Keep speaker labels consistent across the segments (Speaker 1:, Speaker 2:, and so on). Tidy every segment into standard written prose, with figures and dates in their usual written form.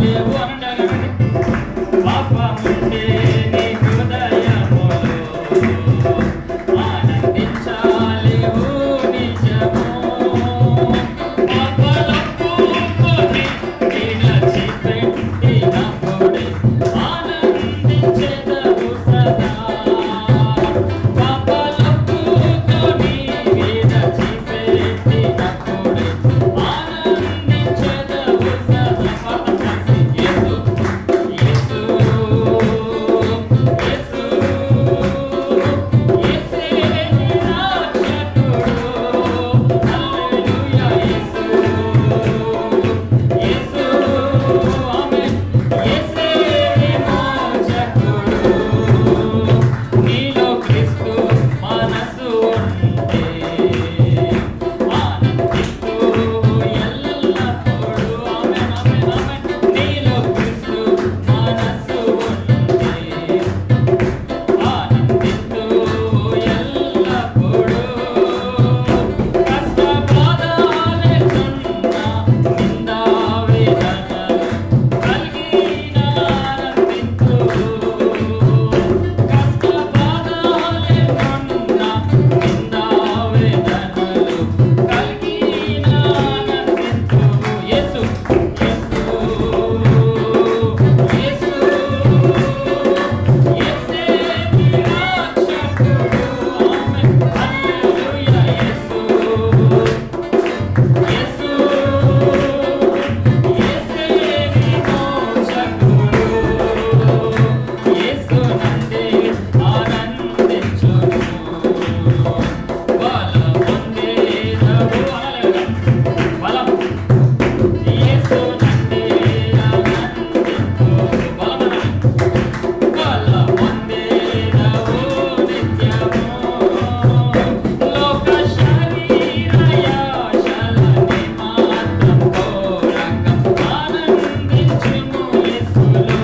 Speaker 1: లేవు అనండి. పాపముండే నీ హృదయములో ఆనందించలేవు నిజము. పాపలొప్పుకొని విడిచిపెట్టినప్పుడే ఆనందించెదవు సదా. పాపలొప్పుకొని విడిచిపెట్టినప్పుడే ఆనందించెదవు సదా. యేసు యేసు యేసు యేసే నీ రక్షకుడు. హల్లెలూయా. యేసు యేసు ఆమేన్. యేసే నీ మోక్షకుడు. నీలో క్రీస్తు మనసు ఉంటే ఆనందిస్తూ ఎల్లప్పుడూ. ఆమేన్ ఆమేన్ ఆమేన్. నీలో క్రీస్తు మనసు ఉంటే ఆనందిస్తూ ఎల్లప్పుడూ. కష్ట బాధలెన్నున్నా నిందా వేదనలు కలిగిన ఆనందింతు. కష్ట బాధలెన్నున్నా నిందా వేదనలు కలిగిన ఆనందింతు. యేసు యేసు యేసు యేసే నీ రక్షకుడు. ఆమేన్. హల్లెలూయా. యేసు యేసు యేసే నీ మోక్షకుడు. యేసు నందే ఆనందించును. బలమొందేదవు. హల్లెలూయా. బలం. యేసు నందే ఆనందించు. బలమనండి. బలమొందేదవు నిత్యము. లోక శరీరయాశలని మాత్రం కోరక ఆనందించుము యేసులో.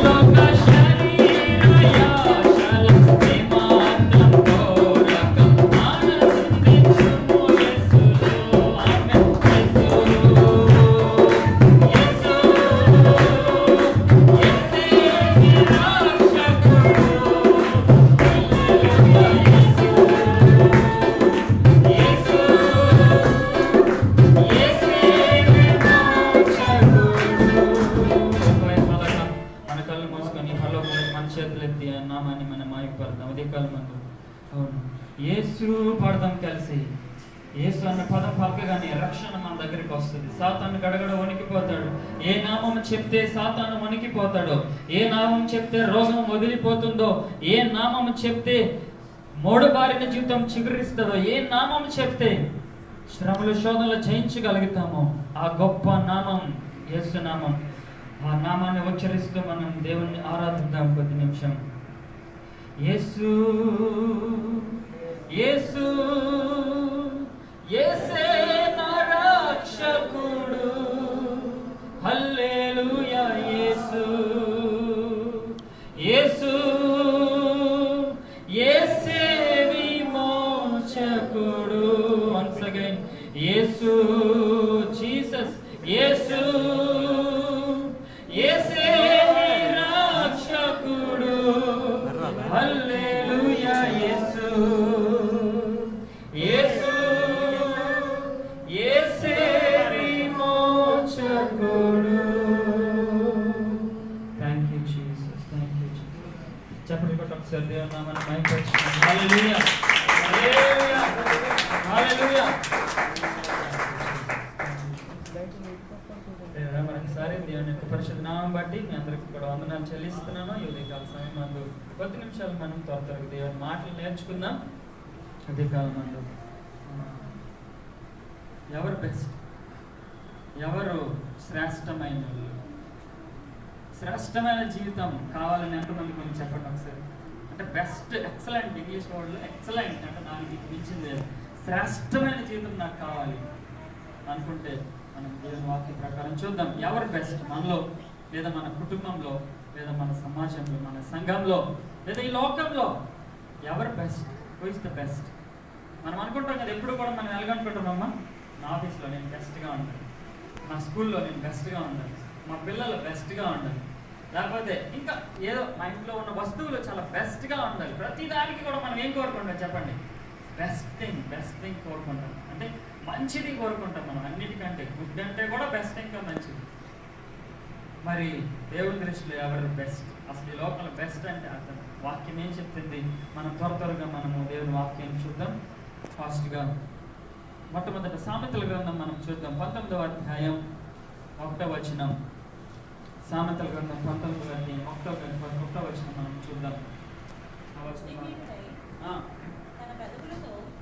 Speaker 1: లోక శరీరయాశలని మాత్రం కోరక ఆనందించుము యేసులో. ఆమేన్. యేసు యేసు యేసే నీ రక్షకుడు. హల్లెలూయా. యేసు యేసు యేసే నీ మోక్షకుడు. మన కళ్ళు మూసుకొని పరలోకం మన చేతులు ఎత్తి ఆ నామాన్ని మనం మాయపడతాం. అదే కాలం మందు. అవును, యేసు పాడదాం కలిసి. యేసు అన్న పదం పలకగానే రక్షణ మన దగ్గరికి వస్తుంది. సాతాను గడగడ వణికిపోతాడు. ఏ నామం చెప్తే సాతాను వణికిపోతాడో, ఏ నామం చెప్తే రోగం వదిలిపోతుందో, ఏ నామం చెప్తే మోడుబారిన జీవితం చిగురిస్తుందో, ఏ నామం చెప్తే శ్రమలు శోధనలు జయించగలుగుతామో ఆ గొప్ప నామం యేసు నామం. ఆ నామాన్ని ఉచ్చరిస్తూ మనం దేవుణ్ణి ఆరాధిద్దాం కొద్ది నిమిషం. యేసు యేసు యేసే నా రక్షకుడు. హల్లెలూయా. యేసు యేసు యేసే విమోచకుడు. Once again. యేసు జీసస్. యేసు యేసే నీ రక్షకుడు. హల్లెలూయా. యేసు యేసు యేసే విమోచకుడు. Thank you Jesus. Thank you Jesus. చెప్పండి ఒకసారి దేవుని నామాన్ని మహిమపరచుకుందాం. హల్లెలూయా. హల్లెలూయా. హల్లెలూయా. మరొకసారి దేవుని యొక్క పరిశుద్ధ నామం బట్టి మీ అందరికీ కూడా వందనాలు చెల్లిస్తున్నాను. ఈ ఉదయకాల సమయం మందు కొద్ది నిమిషాలు మనం త్వరగా దేవుని మాటలు నేర్చుకుందాం. ఉదయకాలం మందు ఎవరు బెస్ట్, ఎవరు శ్రేష్టమైన శ్రేష్టమైన జీవితం కావాలని ఎంతమంది కొంచెం చెప్పండి ఒకసారి. అంటే బెస్ట్, ఎక్సలెంట్, ఇంగ్లీష్ వర్డ్లో ఎక్సలెంట్ అంటే దానికి మించింది శ్రేష్టమైన జీవితం నాకు కావాలి అనుకుంటే మనం దేవుని వాక్యం ప్రకారం చూద్దాం. ఎవరు బెస్ట్ మనలో, లేదా మన కుటుంబంలో, లేదా మన సమాజంలో, మన సంఘంలో, లేదా ఈ లోకంలో ఎవరు best? Who is the best? మనం అనుకుంటాం కదా, ఎప్పుడు కూడా మనం ఎలాగనుకుంటున్నామా, నా ఆఫీస్లో నేను బెస్ట్గా ఉంటాను, నా స్కూల్లో నేను బెస్ట్గా ఉండాలి, మా పిల్లలు బెస్ట్గా ఉండాలి, లేకపోతే ఇంకా ఏదో మా ఇంట్లో ఉన్న వస్తువులు చాలా బెస్ట్గా ఉండాలి. ప్రతి దానికి కూడా మనం ఏం కోరుకుంటాం చెప్పండి? బెస్ట్ థింగ్ కోరుకుంటాం. అంటే మంచిది కోరుకుంటాం మనం అన్నిటికంటే. గుడ్ అంటే కూడా బెస్ట్, ఇంకా మంచిది. మరి దేవుని దృష్టిలో ఎవరు బెస్ట్? అసలు ఈ లోకంలో బెస్ట్ అంటే అర్థం వాక్యం ఏం చెప్తుంది? మనం త్వరగా మనము దేవుని వాక్యాన్ని చూద్దాం ఫాస్ట్గా. మొట్టమొదట సామెతల గ్రంథం మనం చూద్దాం, 19వ అధ్యాయం 1వ వచనం. సామెతల గ్రంథం 19వ అధ్యాయం 1వ వచనం మనం చూద్దాం.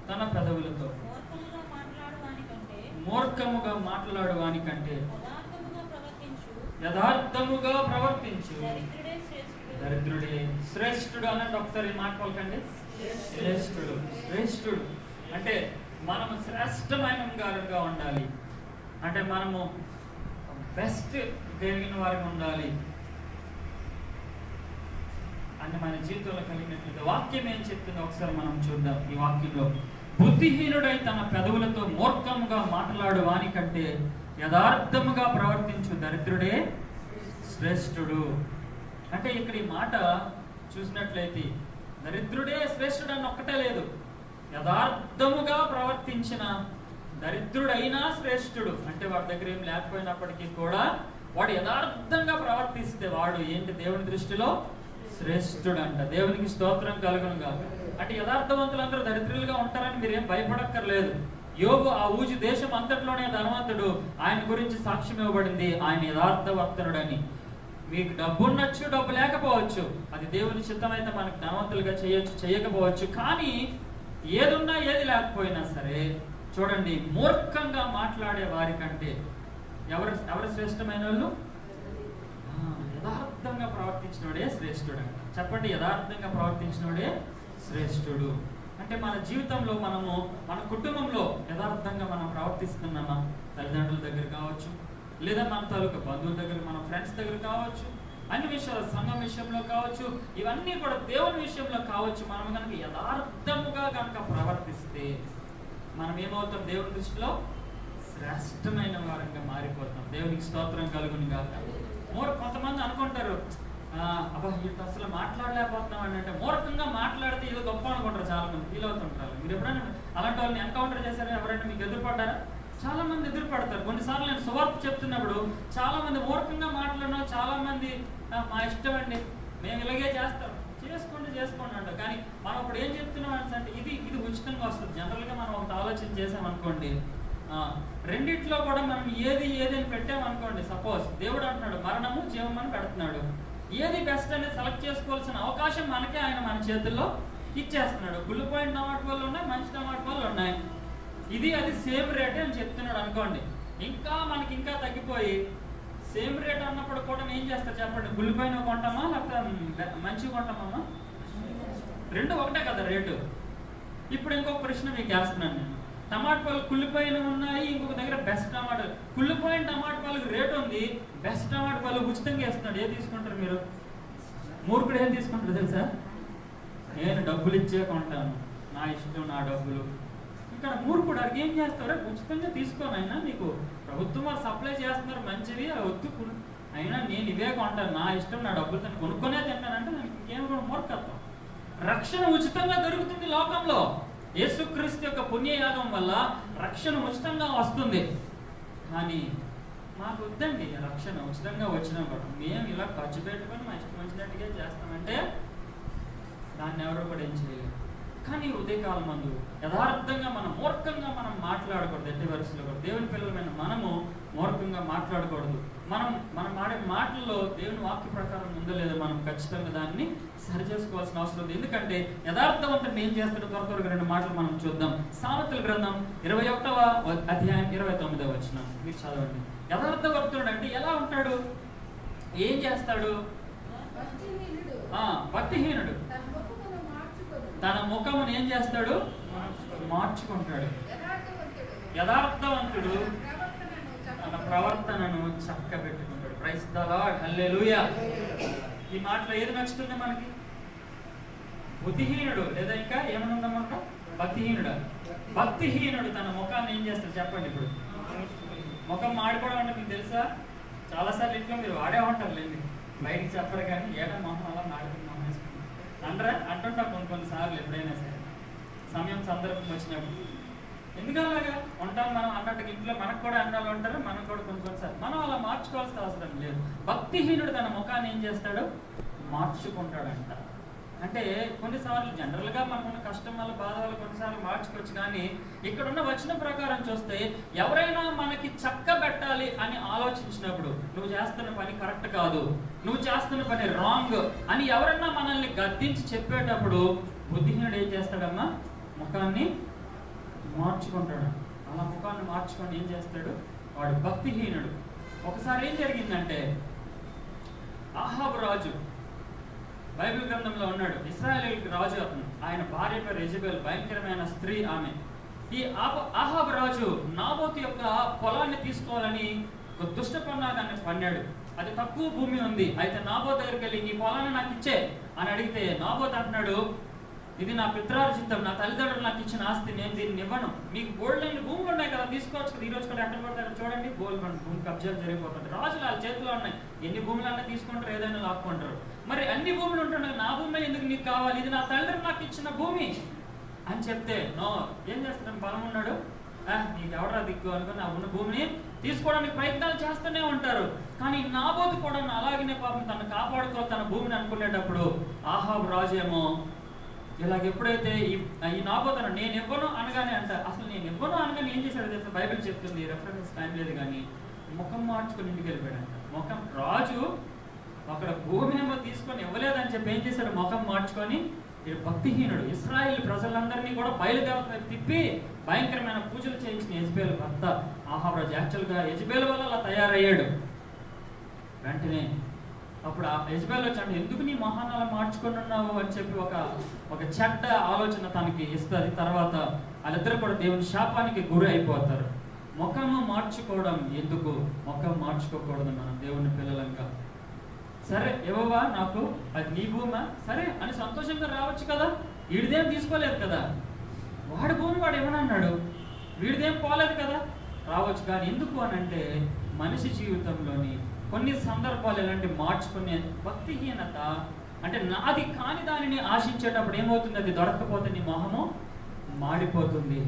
Speaker 1: తన పెదవులతో మూర్ఖముగా మాట్లాడు వానికంటే యథార్థముగా ప్రవర్తించు దరిద్రుడే శ్రేష్ఠుడు అన్నట్టు. ఒకసారి మాట పలకండి, శ్రేష్ఠుడు అంటే మనము శ్రేష్టమైన గారుగా ఉండాలి, అంటే మనము బెస్ట్ కలిగిన వారిగా ఉండాలి అంటే మన జీవితంలో కలిగినట్లయితే వాక్యం ఏం చెప్తుందో ఒకసారి మనం చూద్దాం. ఈ వాక్యంలో బుద్ధిహీనుడై తన పెదవులతో మూర్ఖముగా మాట్లాడు వానికంటే యథార్థముగా ప్రవర్తించు దరిద్రుడే శ్రేష్ఠుడు. అంటే ఇక్కడ ఈ మాట చూసినట్లయితే దరిద్రుడే శ్రేష్ఠుడు అని ఒక్కటే లేదు, యథార్థముగా ప్రవర్తించిన దరిద్రుడైనా శ్రేష్ఠుడు. అంటే వాడి దగ్గర ఏం లేకపోయినప్పటికీ కూడా వాడు యథార్థంగా ప్రవర్తిస్తే వాడు ఏంటి? దేవుని దృష్టిలో శ్రేష్ఠుడు అంట. దేవునికి స్తోత్రం కలుగునుగా. అంటే యథార్థవంతులందరూ దరిద్రులుగా ఉంటారని మీరేం భయపడక్కర్లేదు. యోబు ఆ ఊజు దేశం అంతట్లోనే ధనవంతుడు, ఆయన గురించి సాక్ష్యం ఇవ్వబడింది, ఆయన యథార్థవర్తనుడని. మీకు డబ్బు ఉండొచ్చు, డబ్బు లేకపోవచ్చు, అది దేవుని చిత్తమైతే మనకు ధనవంతులుగా చేయొచ్చు, చేయకపోవచ్చు. కానీ ఏదున్నా ఏది లేకపోయినా సరే చూడండి, మూర్ఖంగా మాట్లాడే వారి కంటే ఎవరు శ్రేష్టమైన వాళ్ళు? యథార్థంగా ప్రవర్తించినోడే శ్రేష్ఠుడు. చెప్పండి, యథార్థంగా ప్రవర్తించినోడే శ్రేష్ఠుడు. అంటే మన జీవితంలో మనము మన కుటుంబంలో యథార్థంగా మనం ప్రవర్తిస్తున్నామా? తల్లిదండ్రుల దగ్గర కావచ్చు, లేదా మన తాలూకా బంధువుల దగ్గర, మన ఫ్రెండ్స్ దగ్గర కావచ్చు, అన్ని విషయాలు సంఘం విషయంలో కావచ్చు, ఇవన్నీ కూడా దేవుని విషయంలో కావచ్చు. మనం కనుక యథార్థముగా కనుక ప్రవర్తిస్తే మనం ఏమవుతాం? దేవుని దృష్టిలో శ్రేష్టమైన వారంగా మారిపోతాం. దేవునికి స్తోత్రం కలుగునుగా. కొంతమంది అనుకుంటారు, అబ్బా వీటితో అసలు మాట్లాడలేకపోతున్నాం అని. అంటే మూర్ఖంగా మాట్లాడితే ఏదో గొప్ప అనుకుంటారు, చాలా మంది ఫీల్ అవుతుంటారు. మీరు ఎప్పుడైనా అలాంటి వాళ్ళని ఎన్కౌంటర్ చేశారా? ఎవరైనా మీకు ఎదురుపడ్డారా? చాలా మంది ఎదురుపడతారు. కొన్నిసార్లు నేను సువార్త చెప్తున్నప్పుడు చాలా మంది మూర్ఖంగా మాట్లాడినా, చాలా మంది మా ఇష్టం అండి, మేము ఇలాగే చేస్తాం, చేసుకోండి అంటారు. కానీ మనం ఇప్పుడు ఏం చెప్తున్నాం అంటే ఇది ఉచితంగా వస్తుంది. జనరల్గా మనం ఒక ఆలోచన చేసామనుకోండి, రెండిట్లో కూడా మనం ఏది అని పెట్టామనుకోండి. సపోజ్ దేవుడు అంటున్నాడు మరణము జీవం అని పెడుతున్నాడు. ఏది బెస్ట్ అనేది సెలెక్ట్ చేసుకోవాల్సిన అవకాశం మనకే ఆయన మన చేతుల్లో ఇచ్చేస్తున్నాడు. కుళ్ళిపోయిన టమాటా పళ్ళు ఉన్నాయి, మంచి టమాటా పళ్ళు ఉన్నాయి. ఇది అది సేమ్ రేటే అని చెప్తున్నాడు అనుకోండి. మనకి ఇంకా తగ్గిపోయి సేమ్ రేట్ అన్నప్పుడు కూడా ఏం చేస్తారు చెప్పండి? కుళ్ళిపోయిన కొంటామా లేకపోతే మంచి కొంటామా? రెండు ఒకటే కదా రేటు. ఇప్పుడు ఇంకొక ప్రశ్న మీకు వేస్తున్నాను నేను. టమాటా పళ్ళు కుళ్ళిపోయిన ఉన్నాయి, ఇంకొక దగ్గర బెస్ట్ టమాటా. కుళ్ళిపోయిన టమాటా పళ్ళకి రేటు ఉంది, బెస్ట్ టమాటా పళ్ళు ఉచితంగా వేస్తున్నాడు. ఏది తీసుకుంటారు మీరు? మూర్ఖుడు ఏం తీసుకుంటారు తెలుసా? నేను డబ్బులు ఇచ్చే కొంటాను, నా ఇష్టం, నా డబ్బులు. ఇక్కడ మూర్ఖుడు అడిగి ఏం చేస్తారో ఉచితంగా తీసుకోనైనా నీకు ప్రభుత్వం వారు సప్లై చేస్తున్నారు మంచిది, వద్దు అయినా నేను ఇవే కొంటాను, నా ఇష్టం, నా డబ్బులు తను కొనుక్కొనే తింటానంటే నాకు ఇంకేం కూడా మూర్ఖత్వం. రక్షణ ఉచితంగా దొరుకుతుంది లోకంలో. యేసుక్రీస్తు యొక్క పుణ్యయాగం వల్ల రక్షణ ఉచితంగా వస్తుంది. కానీ మాకు వద్దండి రక్షణ ఉచితంగా వచ్చినా కూడా మేము ఇలా ఖర్చు పెట్టుకొని మా ఇష్టం వచ్చినట్టుగా చేస్తామంటే దాన్ని ఎవరో కూడా ఏం చేయలేదు. కానీ ఉదయకాలం మందు యథార్థంగా మనం మూర్ఖంగా మనం మాట్లాడకూడదు. ఎట్టి వరుసలో కూడా దేవుని పిల్లలమైన మనము మూర్ఖంగా మాట్లాడకూడదు. మనం ఆడే మాటల్లో దేవుని వాక్య ప్రకారం ఉందో లేదో మనం ఖచ్చితంగా దాన్ని సరి చేసుకోవాల్సిన అవసరం ఉంది. ఎందుకంటే యథార్థవంతుడు ఏం చేస్తాడో త్వరగా రెండు మాటలు మనం చూద్దాం. సామెతల గ్రంథం 21వ అధ్యాయం 29వ వచనం మీరు చదవండి. యథార్థవంతుడు అంటే ఎలా ఉంటాడు? ఏం చేస్తాడు? భక్తిహీనుడు తన ముఖమును ఏం చేస్తాడు? మార్చుకుంటాడు. యథార్థవంతుడు తన ప్రవర్తనను చక్కబెట్టుకుంటాడు. ప్రైజ్ ది లార్డ్, హల్లెలూయా. ఈ మాటలో ఏది నచ్చుతుంది మనకి? బుద్ధిహీనుడు లేదా ఇంకా ఏమని ఉందన్నమాట? భక్తిహీనుడు. భక్తిహీనుడు తన ముఖాన్ని ఏం చేస్తాడు చెప్పండి? ఇప్పుడు ముఖం మాడిపోవడం అంటే మీకు తెలుసా? చాలాసార్లు ఇంట్లో మీరు వాడే ఉంటారులేండి, బయటికి చెప్పరు కానీ ఏడా మొహం అలా మాడుతుంది మొహం వేసుకుంటాం అంటుంటాం కొన్నిసార్లు ఎప్పుడైనా సరే సమయం సందర్భం వచ్చినప్పుడు. ఎందుకు అలాగా ఉంటాం మనం అన్నట్టుగా ఇంట్లో మనకు కూడా అన్నాళ్ళు ఉంటారు, మనం కూడా కొన్నిసార్లు మనం అలా మార్చుకోవాల్సిన అవసరం లేదు. భక్తిహీనుడు తన ముఖాన్ని ఏం చేస్తాడు? మార్చుకుంటాడంట. అంటే కొన్నిసార్లు జనరల్గా మనకున్న కష్టం వల్ల బాధ వల్ల కొన్నిసార్లు మార్చుకోవచ్చు, కానీ ఇక్కడున్న వచనం ప్రకారం చూస్తే ఎవరైనా మనకి చక్కబెట్టాలి అని ఆలోచించినప్పుడు, నువ్వు చేస్తున్న పని కరెక్ట్ కాదు, నువ్వు చేస్తున్న పని రాంగ్ అని ఎవరైనా మనల్ని గద్దించి చెప్పేటప్పుడు బుద్ధిహీనుడు ఏం చేస్తాడమ్మా? ముఖాన్ని మార్చుకుంటాడు. అలా ముఖాన్ని మార్చుకొని ఏం చేస్తాడు? వాడు భక్తిహీనుడు. ఒకసారి ఏం జరిగిందంటే, అహాబు రాజు బైబిల్ గ్రంథంలో ఉన్నాడు, ఇశ్రాయేలు రాజు అతను. ఆయన భార్య పేరు యెజబెల్, భయంకరమైన స్త్రీ ఆమె. ఈ అహాబు రాజు నాబోతు యొక్క పొలాన్ని తీసుకోవాలని ఒక దుష్ట పన్నాగాన్ని పన్నాడు. అది తక్కువ భూమి ఉంది, అయితే నాబోతు దగ్గరికి వెళ్ళి ఈ పొలాన్ని నాకు ఇచ్చే అని అడిగితే నాబోతు అంటున్నాడు, ఇది నా పిత్రార్జితం, నా తల్లిదండ్రులు నాకు ఇచ్చిన ఆస్తి, నేను దీన్ని ఇవ్వను. మీకు గోల్డ్ భూములు ఉన్నాయి కదా, తీసుకోవచ్చు కదా, ఈ రోజు కూడా ఎక్కడ పడతారు చూడండి, గోల్డ్ భూమి కబ్జాలు జరిగిపోతుంది. రాజులు వాళ్ళ చేతిలో ఉన్నాయి, ఎన్ని భూములు అన్నా తీసుకుంటారు, ఏదైనా లాక్కుంటారు. మరి అన్ని భూములు ఉంటున్నాయి, నా భూమి ఎందుకు నీకు కావాలి, ఇది నా తల్లిదండ్రులు నాకు ఇచ్చిన భూమి అని చెప్తే, నో ఏం చేస్తాను, బలం ఉన్నాడు, నీకు ఎవడరా దిక్కు అనుకుని ఆ ఉన్న భూమిని తీసుకోవడానికి ప్రయత్నాలు చేస్తూనే ఉంటారు. కానీ నాబోతు కూడా అలాగనే పాపం తను కాపాడుకో తన భూమిని అనుకునేటప్పుడు అహాబు రాజు ఏమో ఇలాగ ఎప్పుడైతే ఈ నాబోతు నేను ఇవ్వను అనగానే అంట, అసలు నేను ఇవ్వను అనగానే ఏం చేశాడు తెలుసా? బైబిల్ చెప్తుంది, రెఫరెన్స్ టైం లేదు కానీ ముఖం మార్చుకొని ఇంటికి వెళ్ళిపోయాడంట. ముఖం రాజు అక్కడ భూమి ఏమో తీసుకొని ఇవ్వలేదని చెప్పి ఏం చేశాడు? ముఖం మార్చుకొని భక్తిహీనుడు. ఇశ్రాయేలు ప్రజలందరినీ కూడా బయలుదేవత తిప్పి భయంకరమైన పూజలు చేయించిన యెజబెల్ భర్త అహాబు రాజు యాక్చువల్గా యెజబెల్ వల్ల అలా తయారయ్యాడు. వెంటనే అప్పుడు ఆ యెజబెల్ వచ్చి అంటే, ఎందుకు నీ మొహాన్ని అలా మార్చుకొని ఉన్నావు అని చెప్పి ఒక చెడ్డ ఆలోచన తనకి ఇస్తుంది. తర్వాత వాళ్ళిద్దరు కూడా దేవుని శాపానికి గురి అయిపోతారు. ముఖము మార్చుకోవడం ఎందుకు? ముఖం మార్చుకోకూడదు మనం దేవుని పిల్లలంగా. సరే ఇవ్వవా నాకు, అది నీ భూమా, సరే అని సంతోషంగా రావచ్చు కదా, వీడిదేం తీసుకోలేదు కదా, వాడి భూమి వాడు ఇవ్వనన్నాడు, వీడిదేం పోలేదు కదా, రావచ్చు. కానీ ఎందుకు అని అంటే మనిషి జీవితంలోని కొన్ని సందర్భాలు ఎలాంటి మార్చుకునే భక్తిహీనత అంటే నాది కాని దానిని ఆశించేటప్పుడు ఏమవుతుంది? అది దొరకకపోతే నీ మొహము మాడిపోతుంది.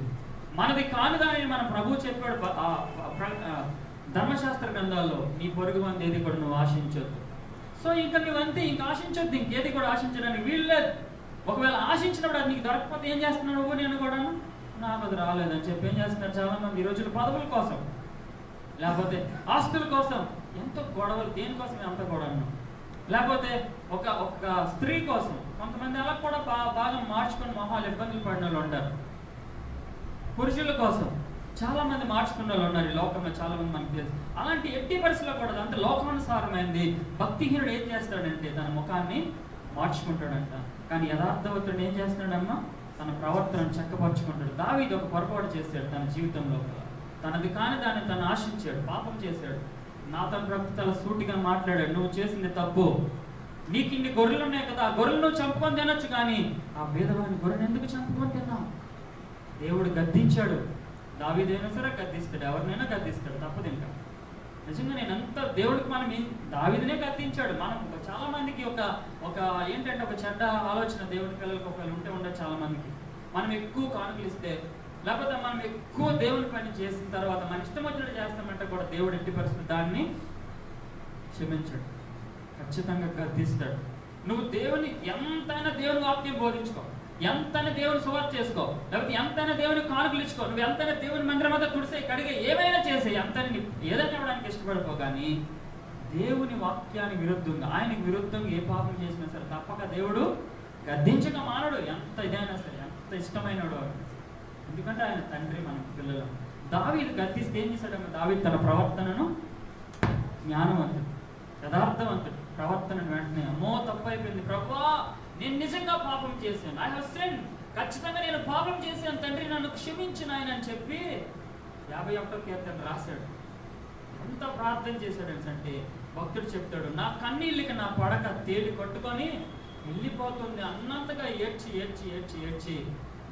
Speaker 1: మనది కాని దానిని మన ప్రభు చెప్పాడు ధర్మశాస్త్ర గ్రంథాల్లో, నీ పొరుగు మంది ఏది కూడా నువ్వు ఆశించొద్దు. సో ఇంకా నువ్వంతే, ఇంకా ఆశించొద్దు, ఇంకేది కూడా ఆశించడానికి వీల్లేదు. ఒకవేళ ఆశించినప్పుడు అది నీకు దొరకకపోతే ఏం చేస్తున్నావు నువ్వు? నేను కూడా నాకు అది రాలేదని చెప్పి ఏం చేస్తున్నారు చాలా మంది ఈ రోజులు? పదవుల కోసం, లేకపోతే ఆస్తుల కోసం, ఎంతో గొడవలు, దేనికోసం ఎంత గొడవను, లేకపోతే ఒక స్త్రీ కోసం. కొంతమంది అలా కూడా బాగా మార్చుకొని మొహాలు ఇబ్బందులు పడిన వాళ్ళు ఉంటారు. పురుషుల కోసం చాలా మంది మార్చుకున్న వాళ్ళు ఉన్నారు ఈ లోకంలో, చాలా మంది మనకు తెలుసు. అలాంటి ఎట్టి పరిస్థితుల్లో కూడా అంత లోకానుసారమైంది. భక్తిహీనుడు ఏం చేస్తాడంటే తన ముఖాన్ని మార్చుకుంటాడంట. కానీ యథార్థవంతుడు ఏం చేస్తున్నాడమ్మా? తన ప్రవర్తనను చక్కపరుచుకుంటాడు. దావీదు ఒక పొరపాటు చేశాడు తన జీవితంలో. తనది కాని దాన్ని తను ఆశించాడు, పాపం చేశాడు. నాతాను ప్రభువు తల సూటిగా మాట్లాడాడు, నువ్వు చేసింది తప్పు, నీకు ఇన్ని గొర్రెలు ఉన్నాయి కదా, ఆ గొర్రెలు నువ్వు చంపుకొని తినొచ్చు, కానీ ఆ భేదవాని గొర్రెను ఎందుకు చంపుకొని తిన్నావు? దేవుడు గద్దించాడు. దావీదైనా సరే గద్దిస్తాడు, ఎవరినైనా గద్దిస్తాడు, తప్పదు. ఇంకా నిజంగా నేనంతా దేవుడికి మనం దావీదునే గద్దించాడు. మనం చాలా మందికి ఒక ఏంటంటే ఒక చెడ్డ ఆలోచన దేవుడి పిల్లలకు ఒకవేళ ఉంటే ఉండదు చాలా మందికి. మనం ఎక్కువ కానుకలు ఇస్తే, లేకపోతే మనం ఎక్కువ దేవుని పని చేసిన తర్వాత మన ఇష్టం వచ్చినట్టు చేస్తామంటే కూడా దేవుడు ఎట్టి పరిస్థితి దాన్ని క్షమించాడు, ఖచ్చితంగా గద్దిస్తాడు. నువ్వు ఎంతైనా దేవుని వాక్యం బోధించుకో, ఎంతైనా దేవుని సువార్త చేసుకో, లేకపోతే ఎంతైనా దేవుని కానుకలు ఇచ్చుకో, నువ్వు ఎంతైనా దేవుని మందిరం అంతా తుడిసే కడిగే ఏమైనా చేసే, ఎంతని ఏదైనా ఇవ్వడానికి ఇష్టపడిపో, కానీ దేవుని వాక్యానికి విరుద్ధంగా, ఆయనకి విరుద్ధంగా ఏ పాపం చేసినా సరే తప్పక దేవుడు గద్దించక మానడు. ఎంత ఇదైనా సరే, ఎంత ఇష్టమైనడు. ఎందుకంటే ఆయన తండ్రి, మన పిల్లలు. దావీదు గద్దిస్తే ఏం చేశాడమ్మా? దావీదు తన ప్రవర్తనను, జ్ఞానవంతుడు, యథార్థవంతుడు, ప్రవర్తనను వెంటనే అమ్మో తప్పు అయిపోయింది ప్రభువా, నేను నిజంగా పాపం చేశాను, ఐ హావ్ సిన్డ్, ఖచ్చితంగా నేను పాపం చేశాను తండ్రి, నన్ను క్షమించిన ఆయన అని చెప్పి 51వ కీర్తన రాశాడు. ఎంత ప్రార్థన చేశాడు అంటే భక్తుడు చెప్తాడు, నా కన్నీళ్ళకి నా పడక తేలి కొట్టుకొని వెళ్ళిపోతుంది అన్నంతగా ఏడ్చి ఏడ్చి ఏడ్చి ఏడ్చి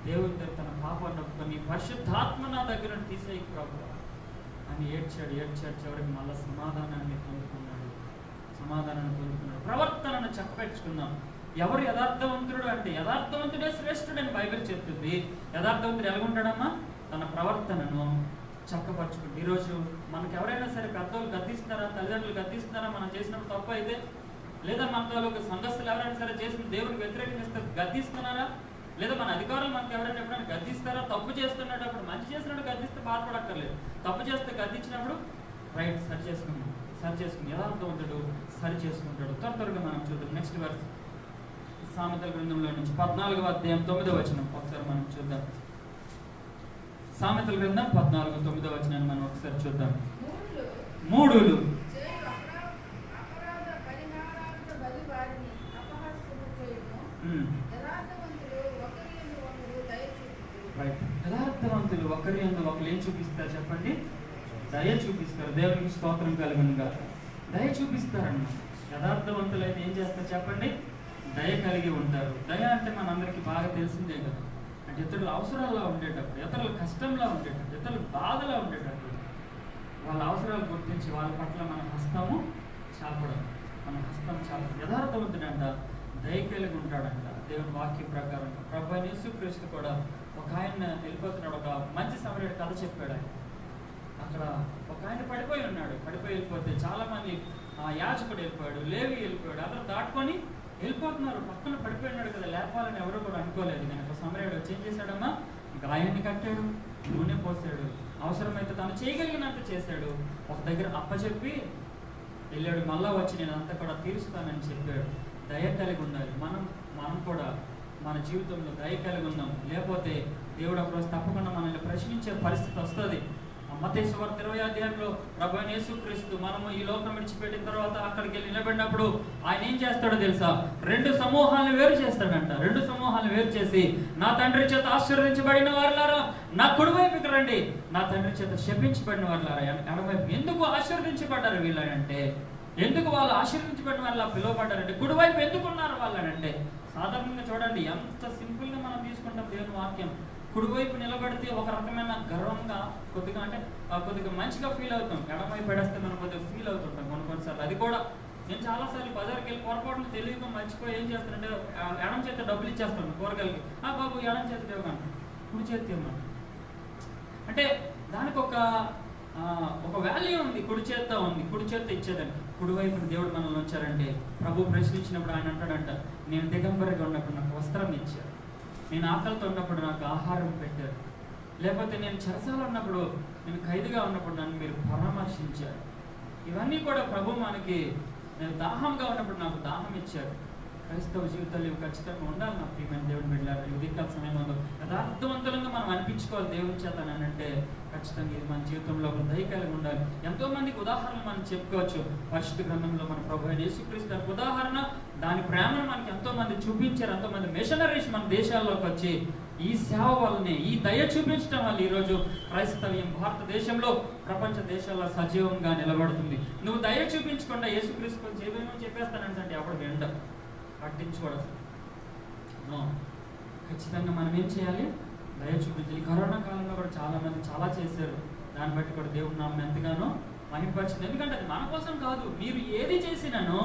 Speaker 1: దేవుని దగ్గర తన పాపాన్ని ఒప్పుకొని, పరిశుద్ధాత్మ నా దగ్గర తీసేయి ప్రభు, అని ఏడ్చాడు. చివరికి మళ్ళీ సమాధానాన్ని పొందుకున్నాడు. ప్రవర్తనను చక్కబెట్టుకుందాం. ఎవరు యథార్థవంతుడు అంటే యథార్థవంతుడే శ్రేష్ఠుడని బైబిల్ చెప్తుంది. యథార్థవంతుడు ఎలాగుంటాడమ్మా? తన ప్రవర్తనను చక్కపరచుకుంది. ఈరోజు మనకు ఎవరైనా సరే పెద్దోళ్ళు గద్దిస్తున్నారా, తల్లిదండ్రులు గద్దిస్తున్నారా మనం చేసినప్పుడు తప్పు అయితే, లేదా మన తాలూకు సంఘస్థులు ఎవరైనా సరే చేసిన దేవుడికి వ్యతిరేకిస్తే గద్దిస్తున్నారా, లేదా మన అధికారులు మనకు ఎవరైనా ఎప్పుడైనా గద్దిస్తారా? తప్పు చేస్తున్నప్పుడు, మంచి చేసినప్పుడు గద్దిస్తే బాధపడక్కర్లేదు. తప్పు చేస్తే గద్దించినప్పుడు రైట్ సరి చేసుకుని యథార్థవంతుడు సరి చేసుకుంటాడు. త్వరగా మనం చూద్దాం. నెక్స్ట్ వర్స్ సామెతల గ్రంథంలో నుంచి 14వ అధ్యాయం 9వ వచనం ఒకసారి మనం చూద్దాం. సామెతల గ్రంథం 14:9 వచనాన్ని మనం ఒకసారి చూద్దాం. మూఢులు యథార్థవంతులు ఒకరి యందు ఒకరు ఏం చూపిస్తారు చెప్పండి? దయ చూపిస్తారు. దేవునికి స్తోత్రం కలుగునుగా. దయ చూపిస్తారన్నమాట. యథార్థవంతులు అయితే ఏం చేస్తారు చెప్పండి? దయ కలిగి ఉంటారు. దయ అంటే మనందరికీ బాగా తెలిసిందే కదా. అంటే ఇతరుల అవసరాల్లో ఉండేటప్పుడు, ఇతరుల కష్టంలో ఉండేటప్పుడు, ఇతరుల బాధలో ఉండేటప్పుడు వాళ్ళ అవసరాలు గుర్తించి వాళ్ళ పట్ల మన హస్తము చాపడం. యథార్థవంతుడంట దయ కలిగి ఉంటాడంట. దేవుని వాక్యం ప్రకారం ప్రభువైన యేసుక్రీస్తు కూడా ఒక ఆయన వెళ్ళిపోతున్నాడు. ఒక మంచి సమరయుడు కథ చెప్పాడు. ఆయన అక్కడ ఒక ఆయన పడిపోయి వెళ్ళిపోతే చాలా మంది యాజకుడు వెళ్ళిపోయాడు, లేవి వెళ్ళిపోయాడు, అందరూ దాటుకొని వెళ్ళిపోతున్నారు. పక్కన పడిపోయినాడు కదా, లేపాలని ఎవరో కూడా అనుకోలేదు. కానీ ఒక సమరయుడు వచ్చి ఏం చేశాడమ్మా? గాయాన్ని కట్టాడు, నూనె పోసాడు, అవసరమైతే తను చేయగలిగినంత చేశాడు. ఒక దగ్గర అప్పచెప్పి వెళ్ళాడు. మళ్ళా వచ్చి నేను అంతా కూడా తీరుస్తానని చెప్పాడు. దయ కలిగి ఉండాలి. మనం కూడా మన జీవితంలో దయ కలిగి ఉన్నాం. లేకపోతే దేవుడు ఒకరోజు తప్పకుండా మనల్ని ప్రశ్నించే పరిస్థితి వస్తుంది. మత్తయి సువార్త 20వ అధ్యాయంలో ప్రభువైన యేసుక్రీస్తు మనము ఈ లోకం విడిచిపెట్టిన తర్వాత అక్కడికి వెళ్ళి నిలబడినప్పుడు ఆయన ఏం చేస్తాడో తెలుసా? 2 సమూహాలను వేరు చేస్తాడంట. 2 సమూహాలను వేరు చేసి, నా తండ్రి చేత ఆశీర్వదించబడిన వారులారా నా కుడివైపుకి రండి, నా తండ్రి చేత శపించబడిన వారులారా ఎడమవైపు. ఎందుకు ఆశీర్వదించబడ్డారు వీళ్ళనంటే, ఎందుకు వాళ్ళు ఆశీర్వదించబడిన వాళ్ళ పిలువబడ్డారంటే, కుడివైపు ఎందుకున్నారు వాళ్ళనంటే, సాధారణంగా చూడండి ఎంత సింపుల్ గా మనం తీసుకుంటాం దేవుని వాక్యం. కుడివైపు నిలబడితే ఒక రకమైన గర్వంగా కొద్దిగా మంచిగా ఫీల్ అవుతాం. ఎడమవైపు పెడేస్తే మనం కొద్దిగా ఫీల్ అవుతుంటాం కొన్నిసార్లు. అది కూడా నేను చాలాసార్లు బజార్కి వెళ్ళి పొరపాటును తెలియక మర్చిపోయి ఏం చేస్తానంటే ఎడం చేత డబ్బులు ఇచ్చేస్తాను కూరగాయలకి. బాబు ఎడం చేతి ఇవ్వగాను, కుడి చేతి ఇవ్వను అంటే దానికి ఒక వాల్యూ ఉంది. కుడి చేత ఉంది, కుడి చేత ఇచ్చేదని. కుడివైపున దేవుడు మనల్ని వచ్చారంటే ప్రభు ప్రశ్నించినప్పుడు ఆయన అంటాడంట, నేను దిగంబరిగా ఉన్నప్పుడు నాకు వస్త్రం ఇచ్చారు, నేను ఆకలితో ఉన్నప్పుడు నాకు ఆహారం పెట్టారు, లేకపోతే నేను చెరసాల ఉన్నప్పుడు, నేను ఖైదుగా ఉన్నప్పుడు నన్ను మీరు పరామర్శించారు. ఇవన్నీ కూడా ప్రభు మనకి, నేను దాహంగా ఉన్నప్పుడు నాకు దాహం ఇచ్చారు. క్రైస్తవ జీవితాలు ఇవి ఖచ్చితంగా ఉండాలి. నా ప్రియమైన దేవుని బిడ్డలారా, ఉదయకాల సమయంలో యథార్థవంతులంగా మనం అనిపించుకోవాలి దేవుని చేత అని అంటే ఖచ్చితంగా ఇది మన జీవితంలో ఒక దయ కలిగి ఉండాలి. ఎంతో మందికి ఉదాహరణలు మనం చెప్పుకోవచ్చు. పరిశుద్ధ గ్రంథంలో మన ప్రభు అయిన యేసుక్రీస్తు ఉదాహరణ, దాని ప్రేమను మనకి ఎంతో మంది చూపించారు. ఎంతో మంది మిషనరీస్ మన దేశాల్లోకి వచ్చి ఈ సేవ వల్లనే, ఈ దయ చూపించడం వల్ల ఈరోజు క్రైస్తవ్యం భారతదేశంలో ప్రపంచ దేశాల్లో సజీవంగా నిలబడుతుంది. నువ్వు దయ చూపించకుండా యేసుక్రీస్తు జీవనం చెప్పేస్తానంటే అప్పుడు వెంట పట్టించుకోవడం. ఖచ్చితంగా మనం ఏం చేయాలి? దయ చూపించాలి. కరోనా కాలంలో కూడా చాలా మంది చాలా చేశారు. దాన్ని బట్టి కూడా దేవుడు నామం ఎంతగానో మహిమపరిచింది. ఎందుకంటే అది మన కోసం కాదు. మీరు ఏది చేసినానో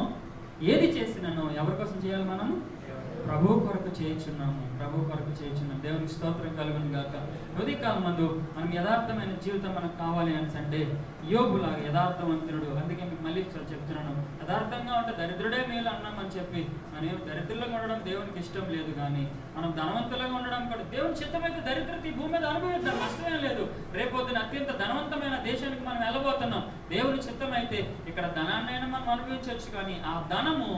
Speaker 1: ఎవరి కోసం చేయాలి? మనము ప్రభు కొరకు చేయించున్నాము. దేవునికి స్తోత్రం కలుగును గాక. ఉదయకాలం మందు మనం యథార్థమైన జీవితం మనకు కావాలి అని అంటే యోబులాగా యథార్థవంతుడు. అందుకే మీకు మళ్ళీ చెప్తున్నాను, యథార్థంగా ఉంటే దరిద్రుడే మేలు అన్నామని చెప్పి మనం దరిద్రులుగా ఉండడం దేవునికి ఇష్టం లేదు. కానీ మనం ధనవంతులుగా ఉండడం కూడా దేవుని చిత్తమైతే దరిద్రత ఈ భూమి మీద అనుభవిద్దాం, నష్టమే లేదు. రేపొద్దున అత్యంత ధనవంతమైన దేశానికి మనం వెళ్ళబోతున్నాం. దేవుని చిత్తం అయితే ఇక్కడ ధనాన్నైనా మనం అనుభవించవచ్చు. కానీ ఆ ధనము,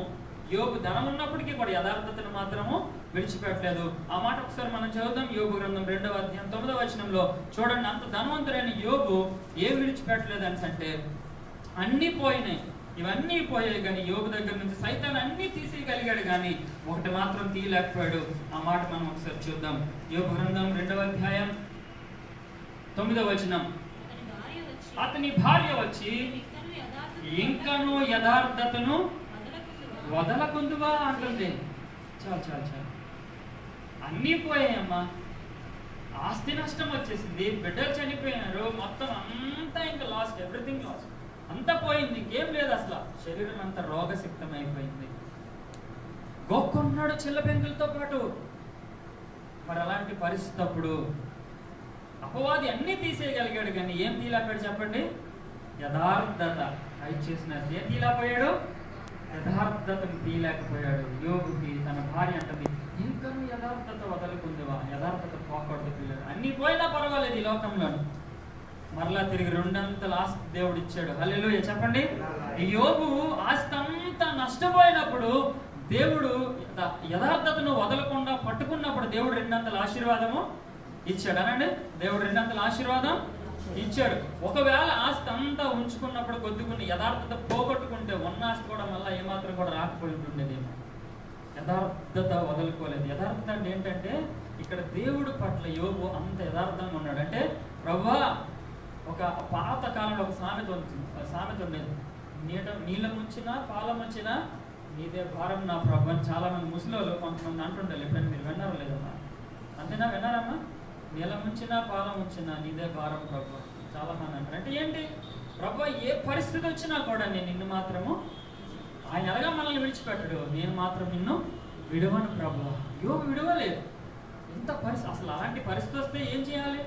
Speaker 1: యోబు ధనం ఉన్నప్పటికీ కూడా యథార్థతను మాత్రము విడిచిపెట్టలేదు. ఆ మాట ఒకసారి మనం చదువుదాం. యోబు గ్రంథం 2వ అధ్యాయం 9వ వచనంలో చూడండి. అంత ధనవంతుడైన యోబు ఏం విడిచిపెట్టలేదు అని అంటే, అన్నీ పోయినాయి, ఇవన్నీ పోయాయి. కానీ యోబు దగ్గర నుంచి సైతాన్ అన్ని తీసేయగలిగాడు, కానీ ఒకటి మాత్రం తీయలేకపోయాడు. ఆ మాట మనం ఒకసారి చూద్దాం. యోబు గ్రంథం 2వ అధ్యాయం 9వ వచనం, అతని భార్య వచ్చి ఇంకను యథార్థతను వదలకుందువా అంటుంది. చాలు అన్నీ పోయాయమ్మా. ఆస్తి నష్టం వచ్చేసింది, బిడ్డలు చనిపోయినారు, మొత్తం అంతా ఇంకా లాస్ట్, ఎవ్రీథింగ్ లాస్ట్, అంతా పోయింది, ఇంకేం లేదు అసలు. శరీరం అంతా రోగసిక్తం అయిపోయింది. గోక్కున్నాడు చిల్ల పెంకులతో పాటు. మరి అలాంటి పరిస్థితి అప్పుడు అపవాది అన్నీ తీసేయగలిగాడు, కానీ ఏం తీలేకపోయాడు చెప్పండి? యథార్థత. అది చేసిన ఏం తీలేకపోయాడు? యథార్థతను తీయలేకపోయాడు. యోగుకి తన భార్య అంటది, ఇంకా నువ్వు యథార్థత వదలుకుందివా? యథార్థత పోకూడదు పిల్లలు, అన్ని పోయినా పర్వాలేదు ఈ లోకంలో, మరలా తిరిగి 2 ఆస్తి దేవుడు ఇచ్చాడు. హల్లెలూయా చెప్పండి. యోబు ఆస్తి అంతా నష్టపోయినప్పుడు దేవుడు యథార్థతను వదలకుండా పట్టుకున్నప్పుడు దేవుడు 2 ఆశీర్వాదము ఇచ్చాడు. అనండి, దేవుడు 2 ఆశీర్వాదం ఇచ్చాడు. ఒకవేళ ఆస్తి అంతా ఉంచుకున్నప్పుడు కొద్దిగా యథార్థత పోగొట్టుకుంటే ఉన్న ఆస్తి కూడా మళ్ళీ ఏమాత్రం కూడా రాకపోయి ఉండేదేమో. యథార్థత వదులుకోలేదు. యథార్థత అంటే ఏంటంటే ఇక్కడ దేవుడు పట్ల యోబు అంత యథార్థంగా ఉన్నాడు. అంటే ప్రభువా, ఒక పాత కాలంలో ఒక సామెత ఉండేది, నీళ్ళ ముంచినా పాల ముంచినా నీదే భారం నా ప్రభు అని. చాలా మంది ముసలోళ్ళు కొంతమంది అంటుండాలి, ఎప్పుడైనా మీరు విన్నారో లేదమ్మా? అంతేనా? విన్నారమ్మా? నీళ్ళ ముంచినా పాల ముంచినా నీదే భారం ప్రభు చాలా మంది అంటారు. అంటే ఏంటి? ప్రభు ఏ పరిస్థితి వచ్చినా కూడా నేను నిన్ను మాత్రము, ఆయన ఎలాగా మనల్ని విడిచిపెట్టడు, నేను మాత్రం నిన్ను విడవను ప్రభు. యోబు విడవలేదు. ఎంత పరిస్థితి అసలు! అలాంటి పరిస్థితి వస్తే ఏం చేయాలి?